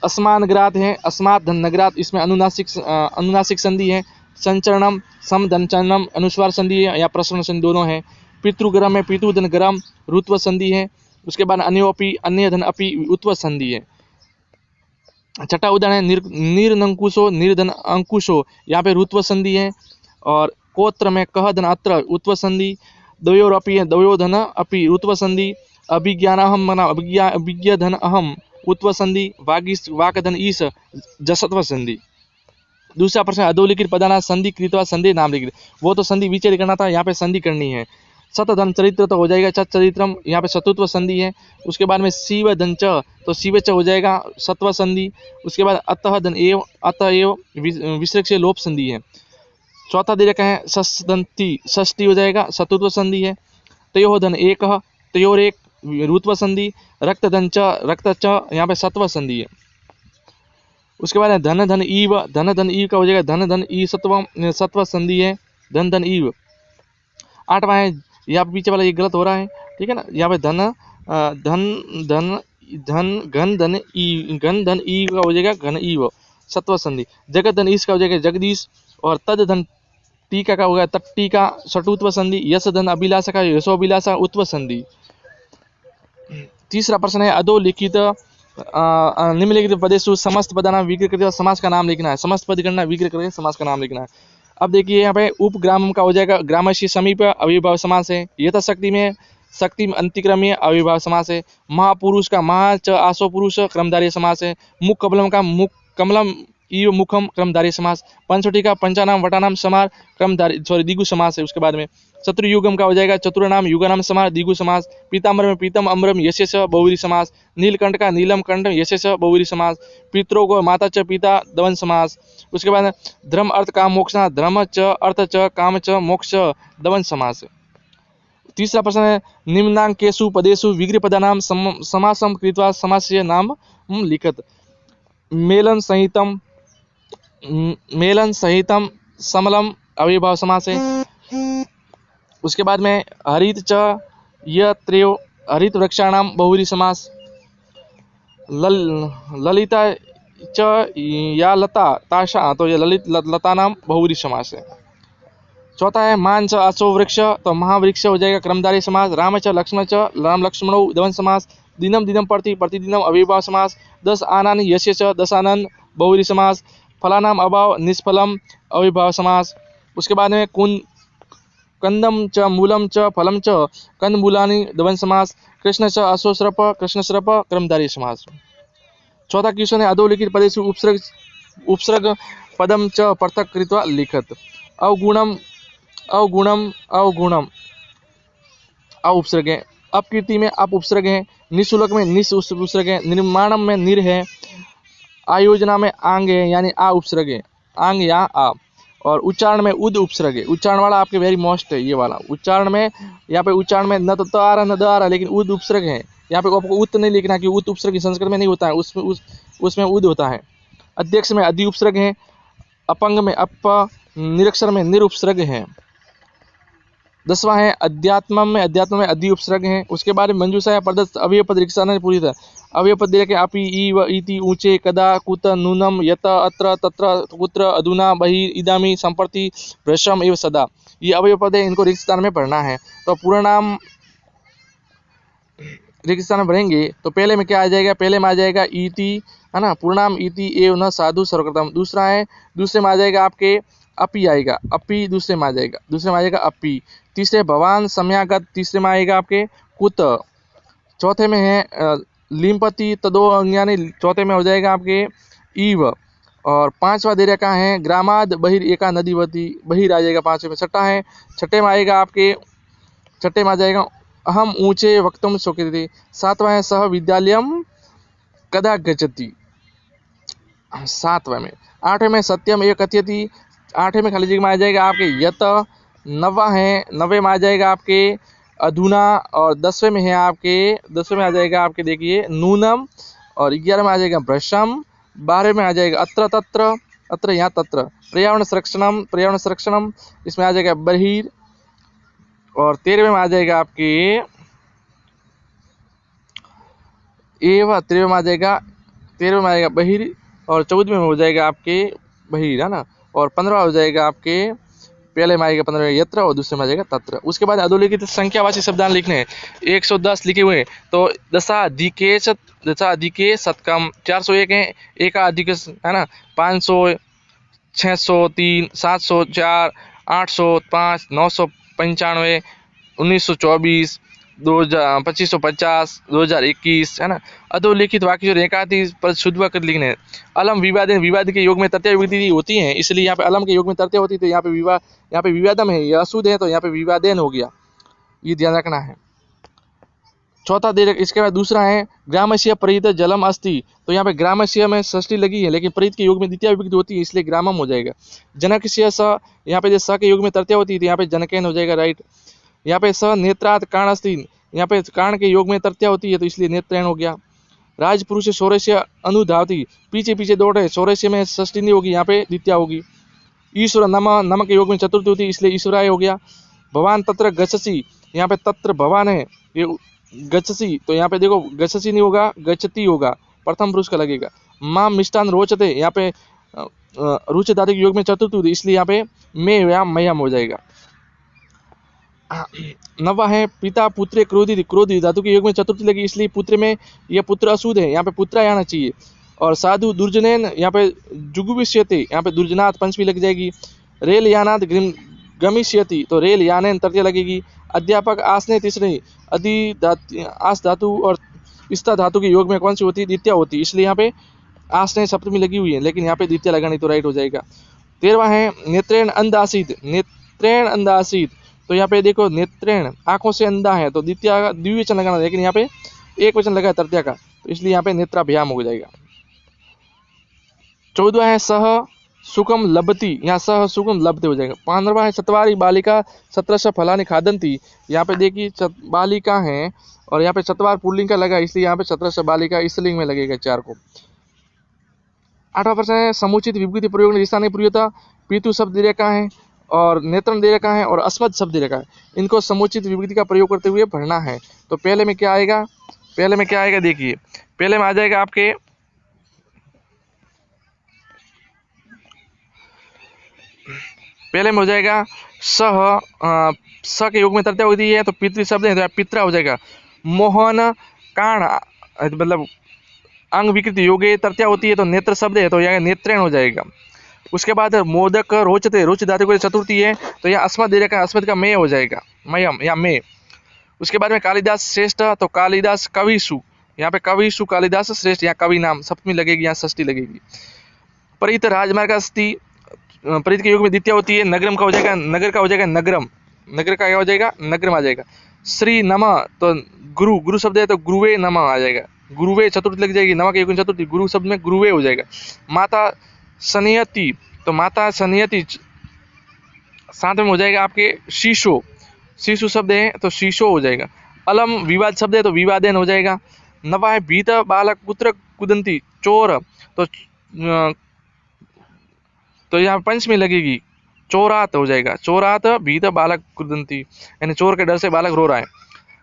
अस्मान ग्रात है, अस्मात धन नगरात, इसमें अनुनासिक संधि है। संचरणम सम धन चरणम, अनुस्वार संधि है या प्रसरण संधि दोनों है। पितृगरम है, पितु धन गरम, रुत्व संधि है। उसके बाद अन्योपि, अन्य धन अपि, उत्व संधि है। छठा उदाहरण है, निर्नंकुशो निर्धन अंकुशो, यहाँ पे रुत्व संधि है। और कोत्र में कह धन अत्र, उत्व संधि। द्वयोरपि, द्वयोधन अपि, उत्व संधि। अभिज्ञानाहम मना, अभिज्ञ धन अहम, उत्व संधि। वाक धन ईश, जसत्व संधि। दूसरा प्रश्न, अधोलिखित पदाना संधि कृत्वा संधि नाम लिखित, वो तो संधि विच्छेद करना था, यहाँ पे संधि करनी है। सत धन चरित्र तो हो जाएगा चत चरित्रम, यहाँ पे शत्रुत्व संधि है। उसके बाद में शिव धन च, तो शिव च हो जाएगा सत्व संधि। उसके बाद अतः धन एव, अतएव विसर्ग से लोप संधि है। चौथा दे रखा है षष्ठी, षष्ठी हो जाएगा शत्रुत्व संधि है। तयो धन एक, तयोर एक, रुत्व संधि। रक्त धन च, रक्त च, यहाँ पे सत्व संधि है। उसके बाद धन धन ईव, धन धन ईव का हो जाएगा धन धन ई, सत्व संधि है, धन धन ईव। आठवां है, यहाँ पे पीछे वाला ये गलत हो रहा है, ठीक है ना। यहाँ पे धन घन धन ई का हो जाएगा घन ईव, सत्व संधि। जगत धन ईश का हो जाएगा जगदीश। और तद धन टीका का हो गया तट्टीका, सटुत्व संधि। यश धन अभिलाषा का यशोभिलाषा, उत्व संधि। तीसरा प्रश्न है, अधोलिखित निम्नलिखित पदेषु समस्त पदानाम विग्रह करके समास का नाम लिखना है। समस्त पद करना, विग्रह करके समास का नाम लिखना है। अब देखिए यहाँ पे उपग्रामम का हो जाएगा ग्रामस्य समीप, अविभाव समास है। यथाशक्ति में, शक्ति में अंतिक्रमीय, अविभाव समास है। महापुरुष का महा च आसो पुरुष, क्रमधारय समास है। मुख कमलम का मुख कमलम ईव मुखम, क्रमधारय समास। पंचवटी का पंचानाम वटानाम समार, क्रमधारय द्विगु समास है। उसके बाद में चतुर्युगम का हो जाएगा चतुर्नाम युगानाम समास, द्विगु समास। पीताम्बर में पीतम अम्रम यशस, बहुव्रीहि समास। नीलकंठ का नीलम कंठ यशस, बहुव्रीहि समास। पितरों को माता च पिता, दवन समास। उसके बाद धर्म अर्थ काम मोक्ष, धर्म च अर्थ च काम च मोक्ष, दवन समास। तीसरा प्रश्न है, निम्नांकेषु पदेषु विग्रह पदानाम समासम कृत्वा समासस्य नाम लिखत। मेलन सहितम समलम, अविभाव समास है। उसके बाद में हरित च यत्रेव, हरित वृक्षाणाम, बहुव्रीहि समास। ललिता च या लता ताशा, तो ये ललित लता नाम, बहुव्रीहि समास है। चौथा है, मान च अशो वृक्ष, तो महावृक्ष हो जाएगा क्रमधारय समास। राम च लक्ष्मण च, राम लक्ष्मणो, दवन समास। दिनम दिनम प्रति, प्रतिदिनम, अविभाव समास। दस आनन यस्य च, दशानन, बहुव्रीहि समास। फलानाम अभाव, निष्फलम, अविभाव समास। उसके बाद में कंदम च मूलम च फलम च, कंदमूलानि, दवन समास। कृष्ण च अशोश्रप, कृष्णश्रप, क्रमधारय समास। चौथा क्वेश्चन है, अधोलिखित पदेषु उपसर्ग पदम च पृथक कृत्वा लिखत। अवगुणम अव उपसर्ग है। अपकीर्ति में अप उपसर्ग है। निःशुल्क में निस उपसर्ग है। निर्माणम में निर है। आयोजना में आंग है, यानी आ उपसर्ग है, आंग या आ। और उच्चारण में उद उपसर्ग है। उच्चारण वाला आपके वेरी मोस्ट है ये वाला। उच्चारण में, यहाँ पे उच्चारण में न तो त आ रहा न द आ रहा, लेकिन उद उपसर्ग है। यहाँ पे आपको उत नहीं लिखना, कि उत उपसर्ग संस्कृत में नहीं होता है, उसमें उद होता है। अध्यक्ष में अधि उपसर्ग है। अपंग में अप, निरक्षर में निर उपसर्ग है। 10वां है, अध्यात्म में अधि उपसर्ग है। उसके बाद में मंजूषा या प्रदत्त अवयव पद रिक्शा ने पूरी तरह अवयव पद दे के अपि, ईव, इति, ऊंचे, कदा, कुत, नूनम, यत, अत्र, तत्र, कुत्र, अधुना, बहि, इदामी, संप्रति, भ्रशम एवं सदा, ये अवयव पद है, इनको रिक्त स्थान में पढ़ना है। तो पूरा नाम रिक्त स्थान में पढ़ेंगे तो पहले में क्या आ जाएगा, पहले में आ जाएगा इति, है ना, पूर्णाम इति एव न साधु सर्वकृतम। दूसरा है, दूसरे में आ जाएगा आपके अपि आएगा, अपि दूसरे में आ जाएगा, अपि। तीसरे भवान सम्यागत, तीसरे में आएगा आपके कुत। चौथे में है लिम्पति तदो यानी चौथे में हो जाएगा आपके ईव। और पांचवा दे रखा है ग्रामाद बहिर एका नदीवती, बहिर आ जाएगा पांचवे में। छठा है, छठे में आएगा आपके, छठे में आ जाएगा अहम ऊंचे वक्तुम शोकिति। सातवां है सह विद्यालयम कदा गच्छति, सातवें में। आठवें में सत्यम एक कथयति, आठवें में खाली जगह में आ जाएगा आपके यत। नवा है, नवे में आ जाएगा आपके अधुना। और 10वें में है आपके, 10वें में आ जाएगा आपके देखिए नूनम। और 11 में आ जाएगा भ्रशम। 12 में आ जाएगा अत्र तत्र, अत्र यहाँ तत्र। पर्यावरण संरक्षणम, पर्यावरण संरक्षणम इसमें आ जाएगा बहिर। और 13वें में आ जाएगा आपके एव, 13वें में आ जाएगा, 13वें में आएगा बहिर। और 14वें में हो जाएगा आपके बहिर, है ना। और 15वां हो जाएगा आपके, पहले में आएगा 15वें यत्र और दूसरे में आ जाएगा तत्र। उसके बाद अधोलिखित संख्यावाची शब्दान लिखने हैं, 110 लिखे हुए हैं। तो दशाधिके शतकम 401 है, एकाधिक है ना 500, 603, 704, 805, 995, 1924, 2550, 2021, है ना। अधोलिखित वाक्य जो रेखा थी पर शुद्ध वाक्य लिखने हैं। अलम विवादन, विवाद के योग में तृतीय विभक्ति होती है, इसलिए यहाँ पे अलम के योग में तृतीय होती है, तो यहाँ पे विवाद, यहाँ पे विवादम है, यह अशुद्ध है, तो यहाँ पे विवादेन हो गया, ये ध्यान रखना है। चौथा दे रखा, इसके बाद दूसरा है ग्रामस्य परित जलम अस्ति। तो यहाँ पे ग्रामस्य में षष्ठी लगी है, लेकिन परित के योग में द्वितीय विभक्ति होती है, इसलिए ग्रामम हो जाएगा। जनकस्य स, यहाँ पे स के योग में तृतीय होती है, तो यहाँ पे जनकेन हो जाएगा, राइट। यहाँ पे स नेत्रात काण अस्ति, यहाँ पे काण के योग में तृतीय होती है, तो इसलिए नेत्रैन हो गया। राजपुरुष सौरस्य अनुधावती, पीछे पीछे दौड़ रहे, सौरस्य में षष्ठी नहीं होगी, यहाँ पे द्वितीय होगी। ईश्वर नम, नम के योग में चतुर्थी होती है, इसलिए ईश्वराय हो गया। भवान तत्र गच्छसि, यहाँ पे तत्र भवान है, ये गच्छसि, तो यहाँ पे देखो गच्छसि नहीं होगा, गच्छति होगा, प्रथम पुरुष का लगेगा। मां मिष्टान रोचते, यहाँ पे रुच धातु के योग में चतुर्थी होती है, इसलिए यहाँ पे मे या मयम हो जाएगा। नवा है पिता पुत्रे क्रोधी, क्रोधी धातु के योग में चतुर्थी लगी, इसलिए पुत्र में यह पुत्र अशुद्ध है, यहाँ पे पुत्र आना चाहिए। और साधु दुर्जनेन, यहाँ पे जुगुविष्यते, यहाँ पे दुर्जनाथ पंचमी लग जाएगी। रेल यानात गमिष्यति, तो रेल यानेन तृतीय लगेगी। अध्यापक आसने तीसरे, आस धातु और इस्ता धातु के योग में कौन सी होती है, द्वितीय होती है, इसलिए यहाँ पे आसने सप्तमी लगी हुई है, लेकिन यहाँ पे द्वितीय लगानी, तो राइट हो जाएगा। 13वां है नेत्रेण अंधासीत, नेत्रेण अंधासीत, तो यहाँ पे देखो नेत्रेण आंखों से अंधा है, तो द्वितीय द्विवचन लगाना, लेकिन यहाँ पे एक वचन लगा है तृतीय का, तो इसलिए यहाँ पे नेत्राभ्याम हो जाएगा। 14वां है सह सुखम लभती, यहाँ सह सुखम लभते हो जाएगा। 15वां है चत्वारी बालिका 17 फलानि खादंती, यहाँ पे देखिए बालिका है और यहाँ पे चत्वार पुल्लिंग का लगा, इसलिए यहाँ पे 17 बालिका स्त्रीलिंग में लगेगा 4 को। 8वां प्रश्न है समुचित विभक्ति प्रयोग ने स्थानीय प्रयोगता, पीतु शब्द दे रखा है और नेत्रम दे रखा है और अस्मद शब्द दे रखा है, इनको समुचित विभक्ति का प्रयोग करते हुए पढ़ना है। तो पहले में क्या आएगा, पहले में क्या आएगा देखिए, पहले में आ जाएगा आपके पहले में हो जाएगा सह, स के योग में तृतीय होती है, तो पितृ शब्द है, तो पित्रा हो जाएगा। मोहन काण मतलब अंग विकृति योगे तृतीय होती है, तो नेत्र शब्द है, तो यहाँ नेत्रेण हो जाएगा। उसके बाद मोदक रोचते, रोच धातु को चतुर्थी है, तो यहाँ अस्मद दे रखा है, अस्मद का मे हो जाएगा, मयम या मे। उसके बाद में कालिदास श्रेष्ठ, तो कालिदास कविसु, यहाँ पे कविसु कालिदास श्रेष्ठ, यहाँ कवि नाम सप्तमी लगेगी, यहाँ षष्ठी लगेगी। परित राजमार्ग अस्ति, परित के योग में द्वितीय होती है, नगरम का हो जाएगा, नगर का हो जाएगा नगरम, नगर का क्या हो जाएगा, नगरम आ जाएगा। श्री नम, तो गुरु, गुरु शब्द है, तो गुरुवे नम आ जाएगा, गुरुवे चतुर्थी लग जाएगी, नम के योग में चतुर्थी, गुरु शब्द में गुरुवे हो जाएगा। माता सनियति, तो माता सनियति साथ में हो जाएगा आपके शीशो, शिशु शब्द है, तो शीशो हो जाएगा। अलम विवाद शब्द है, तो विवादेन हो जाएगा। नवा है भीत बालक पुत्र कुदंती, चोर, तो यहाँ पंचमी लगेगी, चोरात हो जाएगा, चोरात भीत बालक कुदंती, यानी चोर के डर से बालक रो रहा है।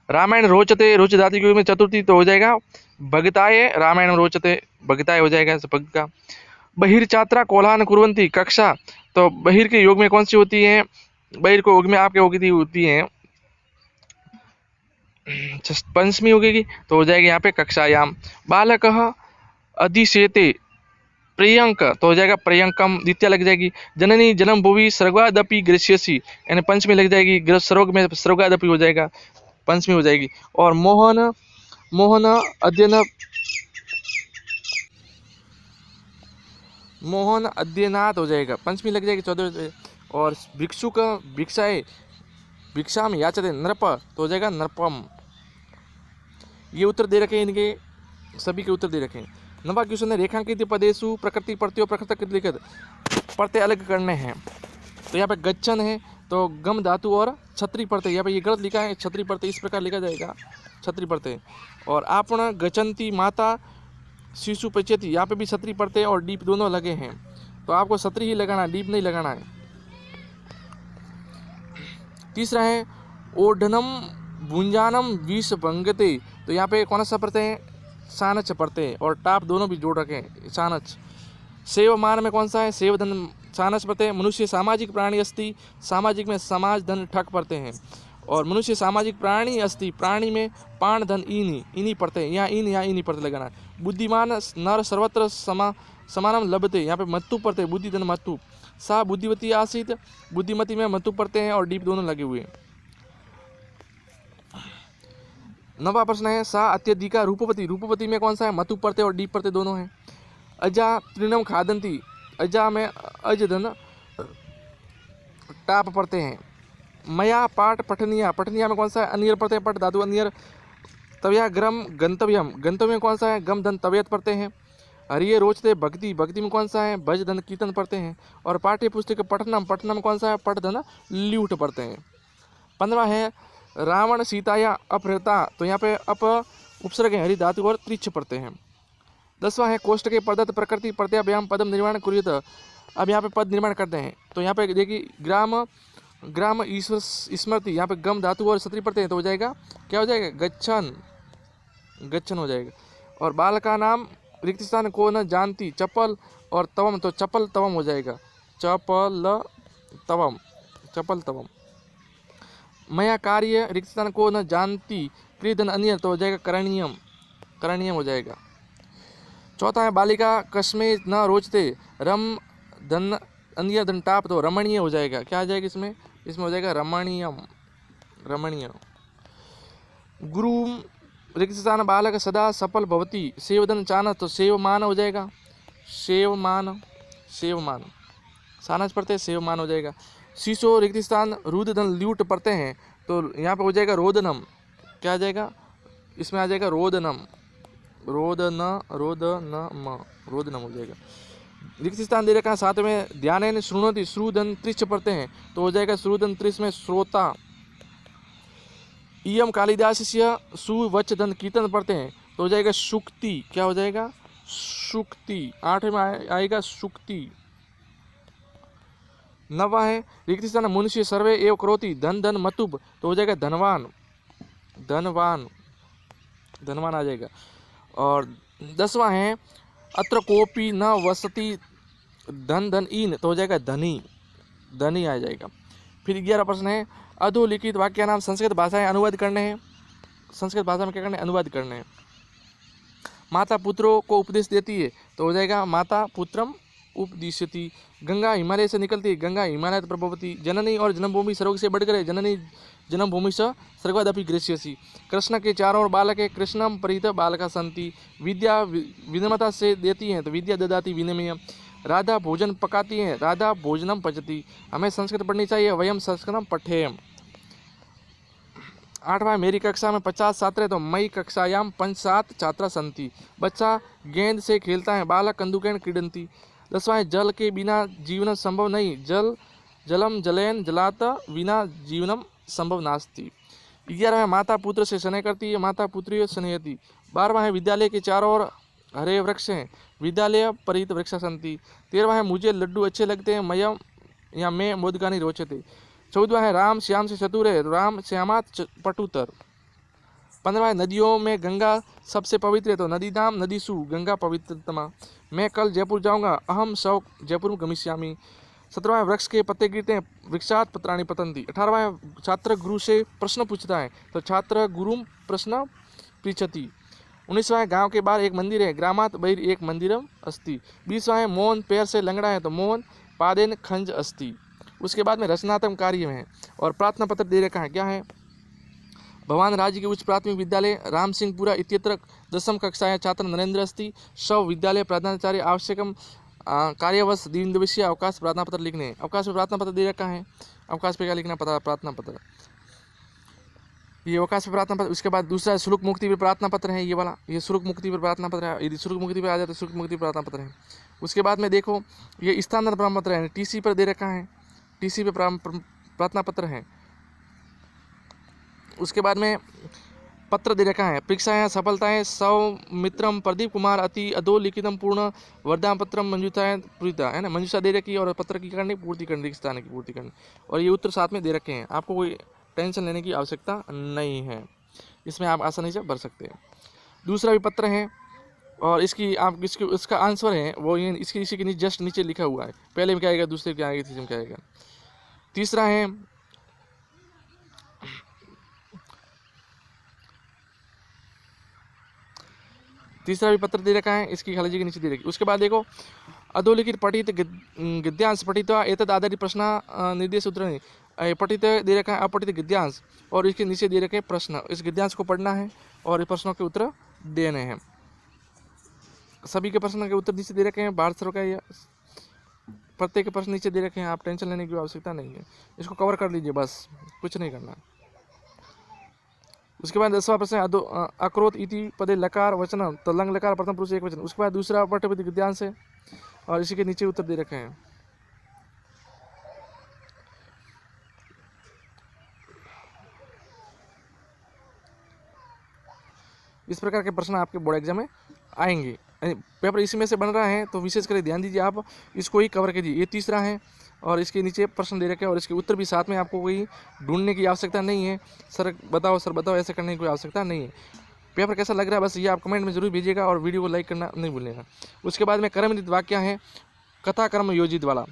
रामायण रोचते, रोच धातु के योग में चतुर्थी, तो हो जाएगा भगताए, रामायण रोचते भगताए हो जाएगा भग का। बहिर छात्रा कोलाहन कुर्वंती, कक्षा, तो बहिर के योग में कौन सी होती है, बहिर को योग में आपके होती है पंचमी होगी, तो हो जाएगी यहाँ पे कक्षायाम। बालक अधिशेते प्रियंक, तो हो जाएगा प्रियंकम, द्वितीय लग जाएगी। जननी जन्म भूवि सर्वादपि गृह्यसि, यानी पंचमी लग जाएगी, सर्वग में सर्वादपि हो जाएगा, पंचमी हो जाएगी। और मोहन, मोहन अध्ययनात् हो जाएगा, पंचमी लग जाएगी 14। और भिक्षुक भिक्षाए भिक्षा में याचते नृप तो हो जाएगा नृपम। ये उत्तर दे रखे हैं, इनके सभी के उत्तर दे रखे हैं। नवा क्वेश्चन है रेखांकित पदेशु प्रकृति प्रत्यो प्रकृत लिखित प्रत्यय अलग करने हैं। तो यहाँ पे गच्छन है तो गम धातु और छत्री प्रत्यय, यहाँ पे ये गलत लिखा है, छत्री प्रत्यय इस प्रकार लिखा जाएगा, छत्री प्रत्यय। और आपण गच्छन्ति माता शिशु पचयति, यहाँ पे भी छत्री प्रत्यय और डीप दोनों लगे हैं, तो आपको छत्री ही लगाना, डीप नहीं लगाना है। तीसरा है ओढ़नम भुंजानम विष भंगते, तो यहाँ पे कौन सा प्रत्यय है, सानच प्रत्यय और टाप दोनों भी जोड़ रखे हैं, सानच। सेव मान में कौन सा है, सेव धन सानच प्रत्यय। मनुष्य सामाजिक प्राणी अस्ति, सामाजिक में समाज धन ठक प्रत्यय हैं। और मनुष्य सामाजिक प्राणी अस्ति, प्राणी में पाण धन इनी प्रत्यय, यहाँ इनी प्रत्यय लगाना है। बुद्धिमान नर सर्वत्र समानम लभते, यहाँ पे मत्तु प्रत्यय, बुद्धि धन मत्तु। सा बुद्धिवती आसीत, बुद्धिमती में मत्तु प्रत्यय हैं और डीप दोनों लगे हुए हैं। नवा प्रश्न है सा अत्यधिका रूपवती, रूपवती में कौन सा है, मतु प्रत्यय और डीप प्रत्यय दोनों हैं। अजा तृणम खादंती, अजा में अज धन टाप प्रत्यय हैं। मया पाठ पठनिया, पठनिया में कौन सा है, अनियर प्रत्यय, पठ धातु अनियर। तव्या ग्रम गंतव्यम, गंतव्य में कौन सा है, गम धन तव्यत प्रत्यय हैं। हरिये रोचते भक्ति, भक्ति में कौन सा है, भज धन कीर्तन प्रत्यय हैं। और पाठ्य पुस्तक पठनम, पठनम कौन सा है, पठ धन ल्यूट प्रत्यय हैं। 15 है रावण सीताया अपहृता, तो यहाँ पे अप उपसर्ग है, हरि धातु और त्रिच्छ प्रत्यय हैं। 10वां है कोष्ठ के प्रदत्त प्रकृति प्रत्याभ्याम पदम निर्माण कुर्यत, अब यहाँ पे पद निर्माण करते हैं। तो यहाँ पे देखिए ग्राम ईश्वर स्मृति, यहाँ पे गम धातु और छत्री प्रत्यय, तो हो जाएगा क्या हो जाएगा, गच्छन हो जाएगा। और बाल का नाम रिक्त स्थान को न जानती, चपल और तवम, तो चपल तवम हो जाएगा, चपल तवम। मया कार्य रिक्त स्थान को न जानती, क्रियधन अन्य, तो हो जाएगा करणीयम हो जाएगा। चौथा है बालिका कस्मे न रोचते, रम धन अन्य धन टाप, तो रमणीय हो जाएगा, क्या आ जाएगा इसमें हो जाएगा रमणीय। गुरु रिक्त स्थान बालक सदा सफल भवती, सेवधन चान, तो सेवमान हो जाएगा, सेवमान सानस पढ़ते सेवमान हो जाएगा। शीशो रिक्त स्थान रुदधन ल्यूट पढ़ते हैं, तो यहाँ पे हो जाएगा रोदनम, क्या आ जाएगा इसमें आ जाएगा रोदनम हो जाएगा। रिक्त स्थान दे रखा है साथ में ध्यान श्रुणोति, श्रुधन त्रिच पढ़ते हैं, तो हो जाएगा श्रुधन त्रिच में श्रोता। इयम कालिदास्य सुवचधन कीर्तन पढ़ते हैं, तो हो जाएगा शुक्ति, क्या हो जाएगा शुक्ति, 8 में आएगा शुक्ति। 9वां है रिक्त स्थान मनुष्य सर्वे एव करोति, धन धन मतुब, तो हो जाएगा धनवान आ जाएगा। और 10वां है अत्र कोपी न वसति, धन धन इन, तो हो जाएगा धनी आ जाएगा। फिर 11 प्रश्न है अधोलिखित वाक्य नाम संस्कृत भाषाएं अनुवाद करने हैं, संस्कृत भाषा में क्या करने, अनुवाद करने हैं। माता पुत्रों को उपदेश देती है, तो हो जाएगा माता पुत्रम उपदिश्यति। गंगा हिमालय से निकलती है, गंगा हिमालय प्रभवती। जननी और जन्मभूमि सर्वोग से बढ़कर है, जननी जन्मभूमि से सर्वदपि गृह्यसि। कृष्ण के चारों ओर बालक है, कृष्णम परित बालका संति। विद्या विनम्रता से देती हैं, तो विद्या ददाति विनम्य। राधा भोजन पकाती हैं, राधा भोजनम पचती। हमें संस्कृत पढ़नी चाहिए, वयम संस्कृतम पठेयम। 8वां मेरी कक्षा में 50 छात्र है, तो मई कक्षायाम 5-7 छात्रा संति। बच्चा गेंद से खेलता है, बालक कंदुकेन क्रीडन्ति। 10वां है जल के बिना जीवन संभव नहीं, जलम जलयन जलात बिना जीवनम संभव नास्ति। 11वां है माता पुत्र से स्नेह करती है, माता पुत्री स्नेहति। 12वां है विद्यालय के चारों ओर हरे वृक्ष हैं, विद्यालय परित वृक्ष संति। 13वां है मुझे लड्डू अच्छे लगते हैं, मयम या मैं मोदकानी रोचते। 14वां है राम श्याम से चतुर है, राम श्यामात पटुतर। 15वां है नदियों में गंगा सबसे पवित्र है, तो नदी नाम नदीसु गंगा पवित्रतमा। मैं कल जयपुर जाऊंगा, अहम शौक जयपुर गमिष्यामि। 17वां है वृक्ष के पत्ते गिरते हैं, वृक्षात पत्राणि पतन्ति। 18वां है छात्र गुरु से प्रश्न पूछता है, तो छात्र गुरुम प्रश्न पृच्छति। 19वां है गांव के बाहर एक मंदिर है, ग्रामात बहिर एक मंदिरम अस्ति। 20वां है मोहन पैर से लंगड़ा है, तो मोहन पादेन खंज अस्ति। उसके बाद में रचनात्मक कार्य में है और प्रार्थना पत्र दे रखा है, क्या है भवान राज्य के उच्च प्राथमिक विद्यालय राम सिंहपुरा इत्यत्र 10वीं कक्षायां छात्र नरेंद्र अस्ति शव विद्यालय प्रधानाचार्य आवश्यकम कार्यवश 3 दिवसीय अवकाश प्रार्थना पत्र लिखने। अवकाश में प्रार्थना पत्र दे रखा है, अवकाश पे क्या लिखना पता प्रार्थना पत्र, ये अवकाश पे प्रार्थना पत्र। उसके बाद दूसरा शुल्क मुक्ति पे प्रार्थना पत्र है, ये वाला, ये शुल्क मुक्ति पे प्रार्थना पत्र है। यदि शुल्क मुक्ति पे आ जाए तो शुल्क मुक्ति प्रार्थना पत्र है। उसके बाद में देखो ये स्थानांतरण प्रमाण पत्र है, टीसी पर दे रखा है, टीसी पे प्रार्थना पत्र है। उसके बाद में पत्र दे रखा है, परीक्षाएं सफलताएं सौमित्रम प्रदीप कुमार अति अधोलिखितम पूर्ण वरदान पत्रम मंजूताएं पूरिता है ना, मंजूषा दे रखी है और पत्र की करनी पूर्ति करनी, स्थान की पूर्ति करनी, और ये उत्तर साथ में दे रखे हैं। आपको कोई टेंशन लेने की आवश्यकता नहीं है, इसमें आप आसानी से भर सकते हैं। दूसरा भी पत्र है और इसकी आप इसका आंसर है वो ये इसकी इसी के जस्ट नीचे लिखा हुआ है, पहले में क्या आएगा, दूसरे में क्या आएगा, तीसरे में क्या आएगा। तीसरा है तीसरा भी पत्र दे रखा है, इसकी खाली के नीचे दे रखी। उसके बाद देखो अधोलिखित पठित गद्यांश पठित्वा एतद आधारित प्रश्न निर्देश उत्तर पठित दे रखा है, अपठित गद्यांश और इसके नीचे दे रखे प्रश्न, इस गद्यांश को पढ़ना है और प्रश्नों के उत्तर देने हैं। सभी के प्रश्नों के उत्तर नीचे दे रखे हैं, भारत सरकार या प्रत्येक प्रश्न नीचे दे रखे हैं, आप टेंशन लेने की आवश्यकता नहीं है, इसको कवर कर लीजिए बस, कुछ नहीं करना। उसके बाद 10वां प्रश्न अक्रोत इति पदे लकार वचन तो लंग लकार प्रथम पुरुष एक वचन। उसके बाद दूसरा पठ्यपति गद्यांश है और इसी के नीचे उत्तर दे रखे हैं। इस प्रकार के प्रश्न आपके बोर्ड एग्जाम में आएंगे, पेपर इसी में से बन रहा है तो विशेष कर ध्यान दीजिए, आप इसको ही कवर कीजिए। ये तीसरा है और इसके नीचे प्रश्न दे रखे हैं और इसके उत्तर भी साथ में, आपको कोई ढूंढने की आवश्यकता नहीं है, सर बताओ ऐसे करने की कोई आवश्यकता नहीं है। पेपर कैसा लग रहा है बस ये आप कमेंट में जरूर भेजिएगा और वीडियो को लाइक करना नहीं भूलिएगा। उसके बाद में क्रमनित वाक्य है कथा क्रम योजित वाला,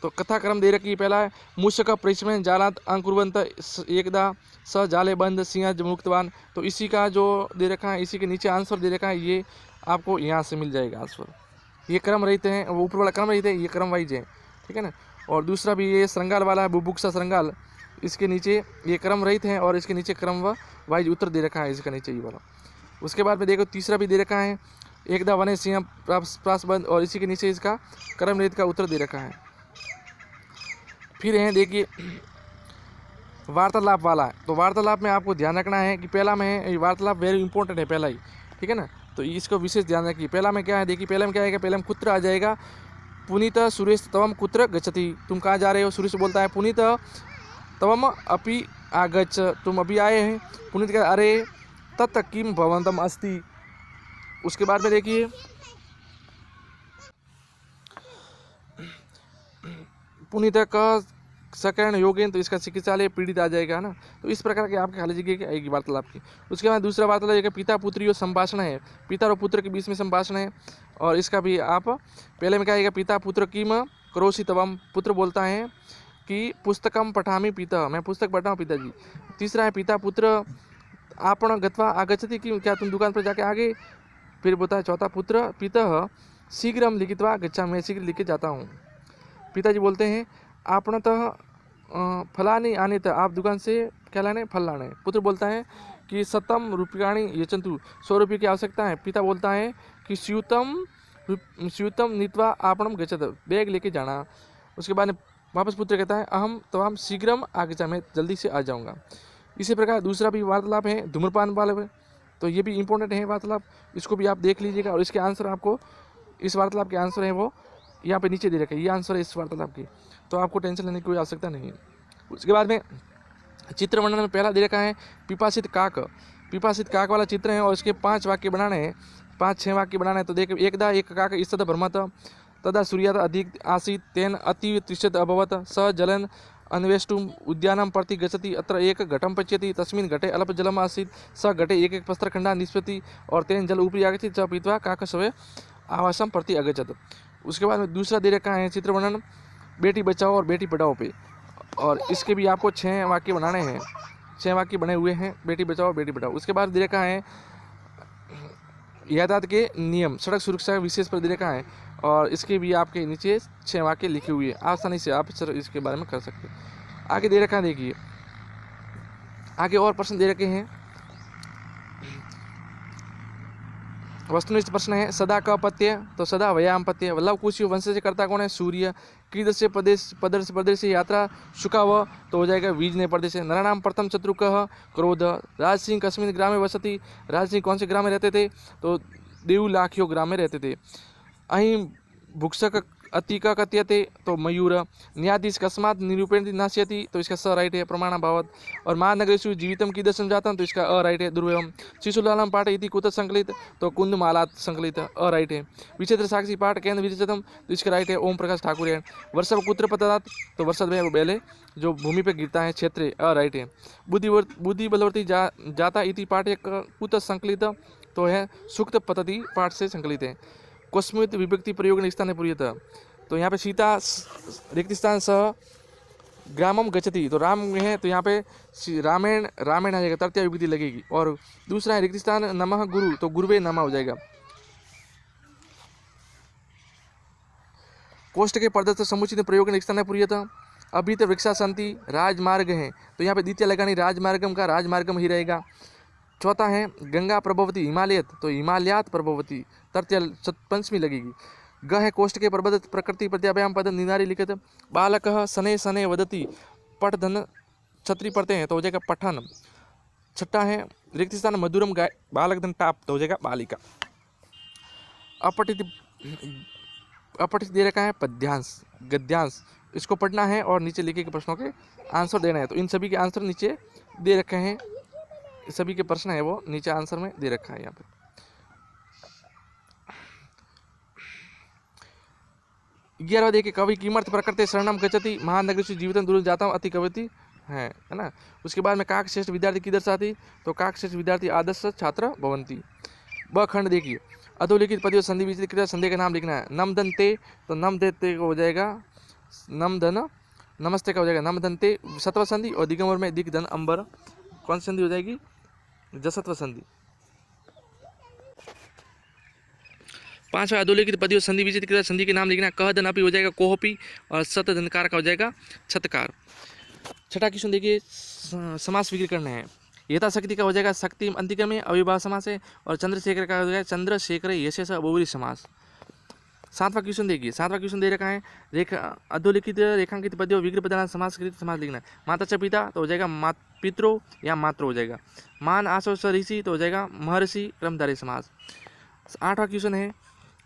तो कथा क्रम दे रखी है। पहला है मूषक परिश्रम जालात अंकुरवंत एकदा स जाले बंद सिंह मुक्तवान, तो इसी का जो दे रखा है इसी के नीचे आंसर दे रखा है, ये आपको यहाँ से मिल जाएगा आंसर। ये क्रम रहते हैं, वो ऊपर वाला क्रम रहते हैं, ये क्रम वाइज है, ठीक है ना। और दूसरा भी ये श्रृंगाल वाला है बुभुक्षा श्रृंगाल, इसके नीचे ये क्रम रहित हैं और इसके नीचे क्रम वाइज उत्तर दे रखा है, इसका नीचे ये वाला। उसके बाद में देखो तीसरा भी दे रखा है एकदा वने सिंह प्रासबंद और इसी के नीचे इसका क्रम रहित का उत्तर दे रखा है। फिर है देखिए वार्तालाप वाला है, तो वार्तालाप में आपको ध्यान रखना है कि पहला में है वार्तालाप वेरी इंपॉर्टेंट है, पहला ही, ठीक है ना, तो इसको विशेष ध्यान रखिए। पहला में क्या है देखिए, पहले में क्या आएगा, पहले में कुत्र आ जाएगा, पुनीत सुरेश तवम कुत्र गच्छति, तुम कहाँ जा रहे हो, सुरेश बोलता है पुनीत तवम अपि आगच्छ, तुम अभी आए हैं। पुनीत कहता अरे तत् किम भवन्तम अस्ति। उसके बाद में देखिए पुनीत का सकर्ण योगेन, तो इसका चिकित्सालय पीड़ित आ जाएगा ना, तो इस प्रकार के आपके खाली जगह की आएगी वार्तालाप की। उसके बाद दूसरा वार्तालाप पिता पुत्री और संभाषण है, पिता और पुत्र के बीच में संभाषण है और इसका भी आप पहले में क्या आएगा, पिता पुत्र किम करोषि तवम, पुत्र बोलता है कि पुस्तकम पठामि पिता, मैं पुस्तक पढ़ा पिताजी। तीसरा है पिता पुत्र आपण गत्वा आगच्छति, कि क्या तुम दुकान पर जाके आगे। फिर बोलता है चौथा पुत्र पिता शीघ्रम लिखित्वा गच्छामि, मैं शीघ्र लिख के जाता हूँ। पिताजी बोलते हैं आपणतः फलानी आने तक, आप दुकान से क्या लाने, फल लाने। पुत्र बोलता है कि 100 रुपयाणि यचंतु, 100 रुपये की आवश्यकता है। पिता बोलता है कि स्यूतम नीत्वा आपणम गच्छत, बैग लेके जाना। उसके बाद वापस पुत्र कहता है अहम तवाम शीघ्रम आगच्छामि, मैं जल्दी से आ जाऊँगा। इसी प्रकार दूसरा भी वार्तालाप है धूम्रपान वाले, तो ये भी इंपॉर्टेंट है वार्तालाप, इसको भी आप देख लीजिएगा और इसके आंसर आपको, इस वार्तालाप के आंसर है वो यहाँ पे नीचे दे रखा है, ये आंसर है इस वार्तालाप की, तो आपको टेंशन लेने की कोई आवश्यकता नहीं है। उसके बाद में चित्र वर्णन में पहला दे रखा है पिपासित काक, पिपासित काक वाला चित्र है और इसके 5 वाक्य बनाने हैं, 5-6 वाक्य बनाने हैं। तो देख एकदा एक काक ईषद भ्रमत तदा सूर्यात अधिक आसीत् तेन अति तिष्ठत् अभवत् स जलन अन्वेष्टुम उद्यानं प्रति गच्छति अत्र एक घटं पश्यति तस्मिन् घटे अल्प जलम आसीत् स घटे एक पस्त्रखण्डा निष्पति और तेन जल उपरि आगच्छति च पीत्वा काकस्वय आवासम प्रति अगच्छत्। उसके बाद में दूसरा दे रखा है चित्र वर्णन बेटी बचाओ और बेटी पढ़ाओ पे, और इसके भी आपको 6 वाक्य बनाने हैं, 6 वाक्य बने हुए हैं बेटी बचाओ बेटी पढ़ाओ। उसके बाद दे रखा है यातायात के नियम सड़क सुरक्षा विशेष पर दे रखा है और इसके भी आपके नीचे 6 वाक्य लिखे हुए हैं, आसानी से आप इसके बारे में कर सकते हैं। आगे दे रखा है देखिए आगे और प्रश्न दे रखे हैं। वस्तुनिष्ठ प्रश्न है। सदा का पत्य तो सदा व्यायाम पत्य। वल्लभ कुशी वंश से करता कौन है? सूर्य। कीदृश प्रदेश से यात्रा शुका व तो हो जाएगा बीज ने प्रदेश। नराणाम प्रथम शत्रु कह? क्रोध। राज सिंह कस्मिन ग्रामे वसती। राज सिंह कौन से ग्राम में रहते थे? तो देवलाखियो ग्राम में रहते थे। अहीं भुक्षक अतिका कथ्यते तो मयूर। न्यायाधीश कस्मात निरूपेण नाश्यति तो इसका स राइट है प्रमाणाभावत। और महानगरेषु जीवितम कीदृशं जातम तो इसका अ राइट है दुर्व्ययम। शिशुलालम पाठ इति कुत संकलित तो कुंदमालात संकलित अ राइट है। विचित्र साक्षी पाठ केंद्र विचित्रतम तो इसका राइट है ओम प्रकाश ठाकुर है। वर्षभ कुत्र पतनात् तो वर्षभ में बेले जो भूमि पे गिरता है क्षेत्र अ राइट है। बुद्धि बलवर्ती जाता इति पाठ एक कुत संकलित तो है सुक्त पतति पाठ से संकलित है। कस्मित विभक्ति प्रयोग स्थान पूर्यत तो यहाँ पे सीता रिक्त स्थान सह ग्रामम गच्छति तो राम है तो यहाँ पे रामेण रामेण आ जाएगा, तृतीय विभक्ति लगेगी। और दूसरा है रिक्त स्थान नमः गुरु तो गुरुवे नमः हो जाएगा। कोष्ठ के प्रदत्त समुचित प्रयोग स्थान पूर्यत। अभी तो वृक्षा संति राजमार्ग है तो यहाँ पे द्वितीय लगानी राजमार्गम का राजमार्गम ही रहेगा। चौथा है गंगा प्रभवती हिमालयत तो हिमालयात प्रभवती तृतीय पंचमी लगेगी। ग है कोष्ठ के प्रबद्ध प्रकृति प्रत्याभ्याम पद निनारी लिखित। बालक सने सने वदती पठ धन छत्री पढ़ते हैं तो हो जाएगा पठन। छठा है रिक्त स्थान मधुरम गाय बालक धन टाप तो हो जाएगा बालिका। अपठित दे रखा है पद्यांश गद्यांश, इसको पढ़ना है और नीचे लिखे के प्रश्नों के आंसर देना है। तो इन सभी के आंसर नीचे दे रखे हैं, सभी के प्रश्न है वो नीचे आंसर में दे रखा है। यहाँ पे 11वां देखिए कवि किमर्थ प्रकृति शरणम गच्छति महानगरेषु जीवितं दूर जाता अति कवति है ना। उसके बाद में काक श्रेष्ठ विद्यार्थी की दर्शाती तो काक श्रेष्ठ विद्यार्थी आदर्श छात्र भवंती। ब खंड देखिए अधोलिखित पदियों संधि विचित्र क्रिया संधि का नाम लिखना है। नम दन ते तो नम देते को हो जाएगा नम धन, नमस्ते का हो जाएगा नम दन ते सत्व संधि और दिगंबर में दिग धन अंबर कौन सी संधि हो जाएगी? जसत्व संधि। 5वां अधोलिखित पदियों संधि विचित्र क्रिया संधि के नाम लिखना है। कह धन अपि हो जाएगा कोहपी और सत धनकार का हो जाएगा छतकार। छठा क्वेश्चन देखिए समास विग्रहण है। यथाशक्ति का हो जाएगा शक्ति अंतिक्रम में अविभाव समास है। और चंद्रशेखर का हो जाएगा चंद्रशेखर यशस बहुव्रीहि समास। 7वां क्वेश्चन देखिए 7वां क्वेश्चन दे रखा है रेखा अधोलिखित रेखांकित पदियों विग्रह प्रधान समास कृत समास लिखना है। माता च पिता तो हो जाएगा पित्रो या मात्रो हो जाएगा। मान आसो स ऋषि तो हो जाएगा महर्षि क्रमधारय समास। 8वां क्वेश्चन है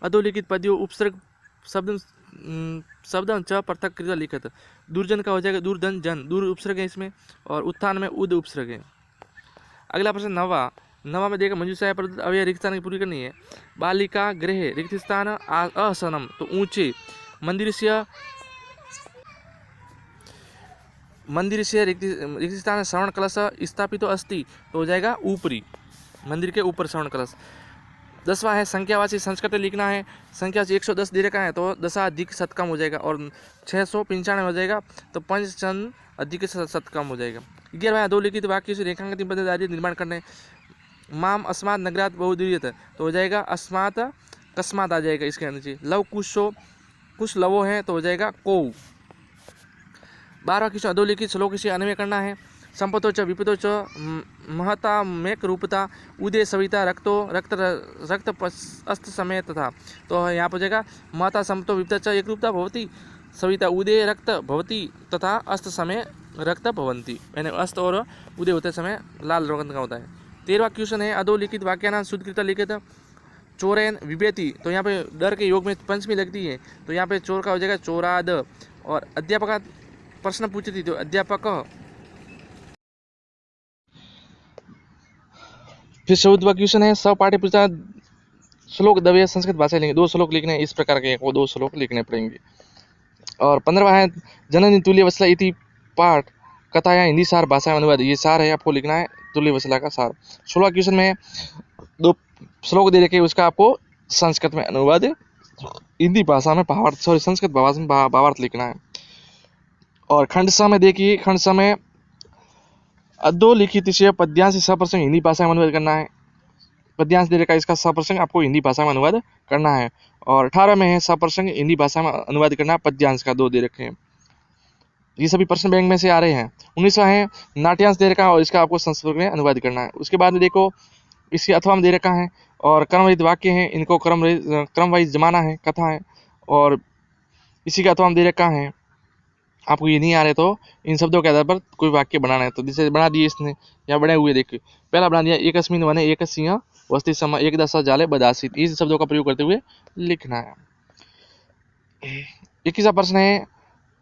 अधोलिखित पदियों उपसर्ग शब्द च पृथक कृत लिखित। दुर्जन का हो जाएगा दुर्धन जन, दूर उपसर्ग है इसमें और उत्थान में उद उपसर्ग है। अगला प्रश्न 9वां में देखा मंजूषा प्रदत्त अवयव रिक्त स्थान की पूरी करनी है। बालिका गृह रिक्त स्थान असनम तो ऊंचे। मंदिर से रिक्त स्थान श्रवण कलश स्थापित अस्ति तो हो जाएगा ऊपरी, मंदिर के ऊपर श्रवण कलश। 10वां है संख्यावाची संस्कृत लिखना है। संख्यावाची 110 दे रखा है तो दशाधिक शतकम हो जाएगा और 695 हो जाएगा तो पंचचंद अधिक शतकम हो जाएगा। 11वां अधोलिखित वाक्य से रेखांकित पद्धति निर्माण करने। माम अस्मात नगरात बहुदूरियत तो हो जाएगा अस्मात कस्मात आ जाएगा इसके नीचे। लव कुशो कुछ लवो है तो हो जाएगा को। 12वां क्वेश्चन अधोलिखित श्लोक से अन्वय करना है। संपतो च विपतो च महता मेक रूपता उदय सविता रक्तो रक्त अस्त समय तथा तो यहाँ पर हो जाएगा महता संपतो विपता च एक रूपता भवती सविता उदय रक्त भवती तथा अस्त समय रक्त भवंती, यानी अस्त और उदय होते समय लाल रंग का होता है। 13वां क्वेश्चन है अधोलिखित वाक्यानां शुद्धकृत लिखित। चोरैन विभेति तो यहाँ पे डर के योग में पंचमी लगती है तो यहाँ पे चोर का हो जाएगा चोराद। और अध्यापक प्रश्न पूछती थी तो अध्यापक। फिर 14वां क्वेश्चन है सब पाठ्य पुस्तक श्लोक दव्य संस्कृत भाषा लिखेंगे। 2 श्लोक लिखने इस प्रकार के वो 2 श्लोक लिखने पड़ेंगे। और 15वां है जननी तुल्य वत्सला इति पाठ कथा या हिंदी सार भाषा में अनुवाद, ये सार है आपको लिखना है तुल्य वत्सला का सार। 16वां क्वेश्चन में 2 श्लोक दे रखे उसका आपको संस्कृत में अनुवाद हिंदी भाषा में भावार्थ संस्कृत भाषा में भावार्थ लिखना है। और खंड स में देखिए खंड स में अधोलिखित से पद्यांश सप्रसंग हिंदी भाषा में अनुवाद करना है। पद्यांश दे रखा है इसका सप्रसंग आपको हिंदी भाषा में अनुवाद करना है। और 18 में है सप्रसंग हिंदी भाषा में अनुवाद करना है पद्यांश का 2 दे रखे हैं। ये सभी प्रश्न बैंक में से आ रहे हैं। 19वां है नाट्यांश दे रखा है और इसका आपको संस्कृत में अनुवाद करना है। उसके बाद में देखो इसके अथवा में दे रखा है और क्रमरहित वाक्य हैं, इनको क्रम वाइज जमाना है, कथा है। और इसी का अथवा में दे रखा है, आपको ये नहीं आ रहे तो इन शब्दों के आधार पर कोई वाक्य बनाना है। तो जैसे बना दिए इसने, यहाँ बने हुए देखिए, पहला बना दिया एकस्मिन वने एकस्य वस्ति सम एकदश जाले बदासित, इस शब्दों का प्रयोग करते हुए लिखना है। 21वां प्रश्न है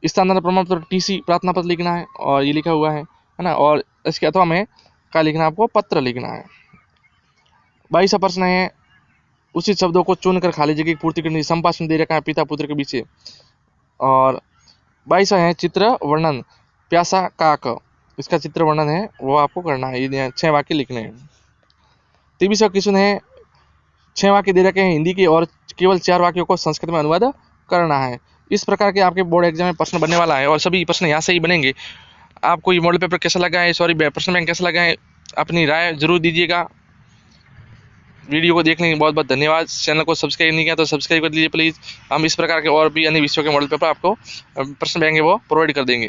स्थानांतरण प्रमाण पत्र टीसी प्रार्थना पत्र लिखना है और ये लिखा हुआ है ना, और इसके अथवा में क्या लिखना है, आपको पत्र लिखना है। 22वां प्रश्न है उचित शब्दों को चुनकर खाली जगह की पूर्ति करनी, संभाषण दे रखा है पिता पुत्र के बीच। और 22वां है चित्र वर्णन, प्यासा काक, इसका चित्र वर्णन है वो आपको करना है, ये 6 वाक्य लिखने हैं। 23वां क्वेश्चन है 6 वाक्य दे रखे हैं हिंदी के और केवल 4 वाक्यों को संस्कृत में अनुवाद करना है। इस प्रकार के आपके बोर्ड एग्जाम में प्रश्न बनने वाला है और सभी प्रश्न यहाँ से ही बनेंगे। आपको ये मॉडल पेपर कैसा लगा है, प्रश्न बैंक कैसा लगा है, अपनी राय जरूर दीजिएगा। वीडियो को देखने के बहुत बहुत धन्यवाद। चैनल को सब्सक्राइब नहीं किया तो सब्सक्राइब कर लीजिए प्लीज़। हम इस प्रकार के और भी अन्य विषयों के मॉडल पेपर आपको प्रश्न बैंक वो प्रोवाइड कर देंगे।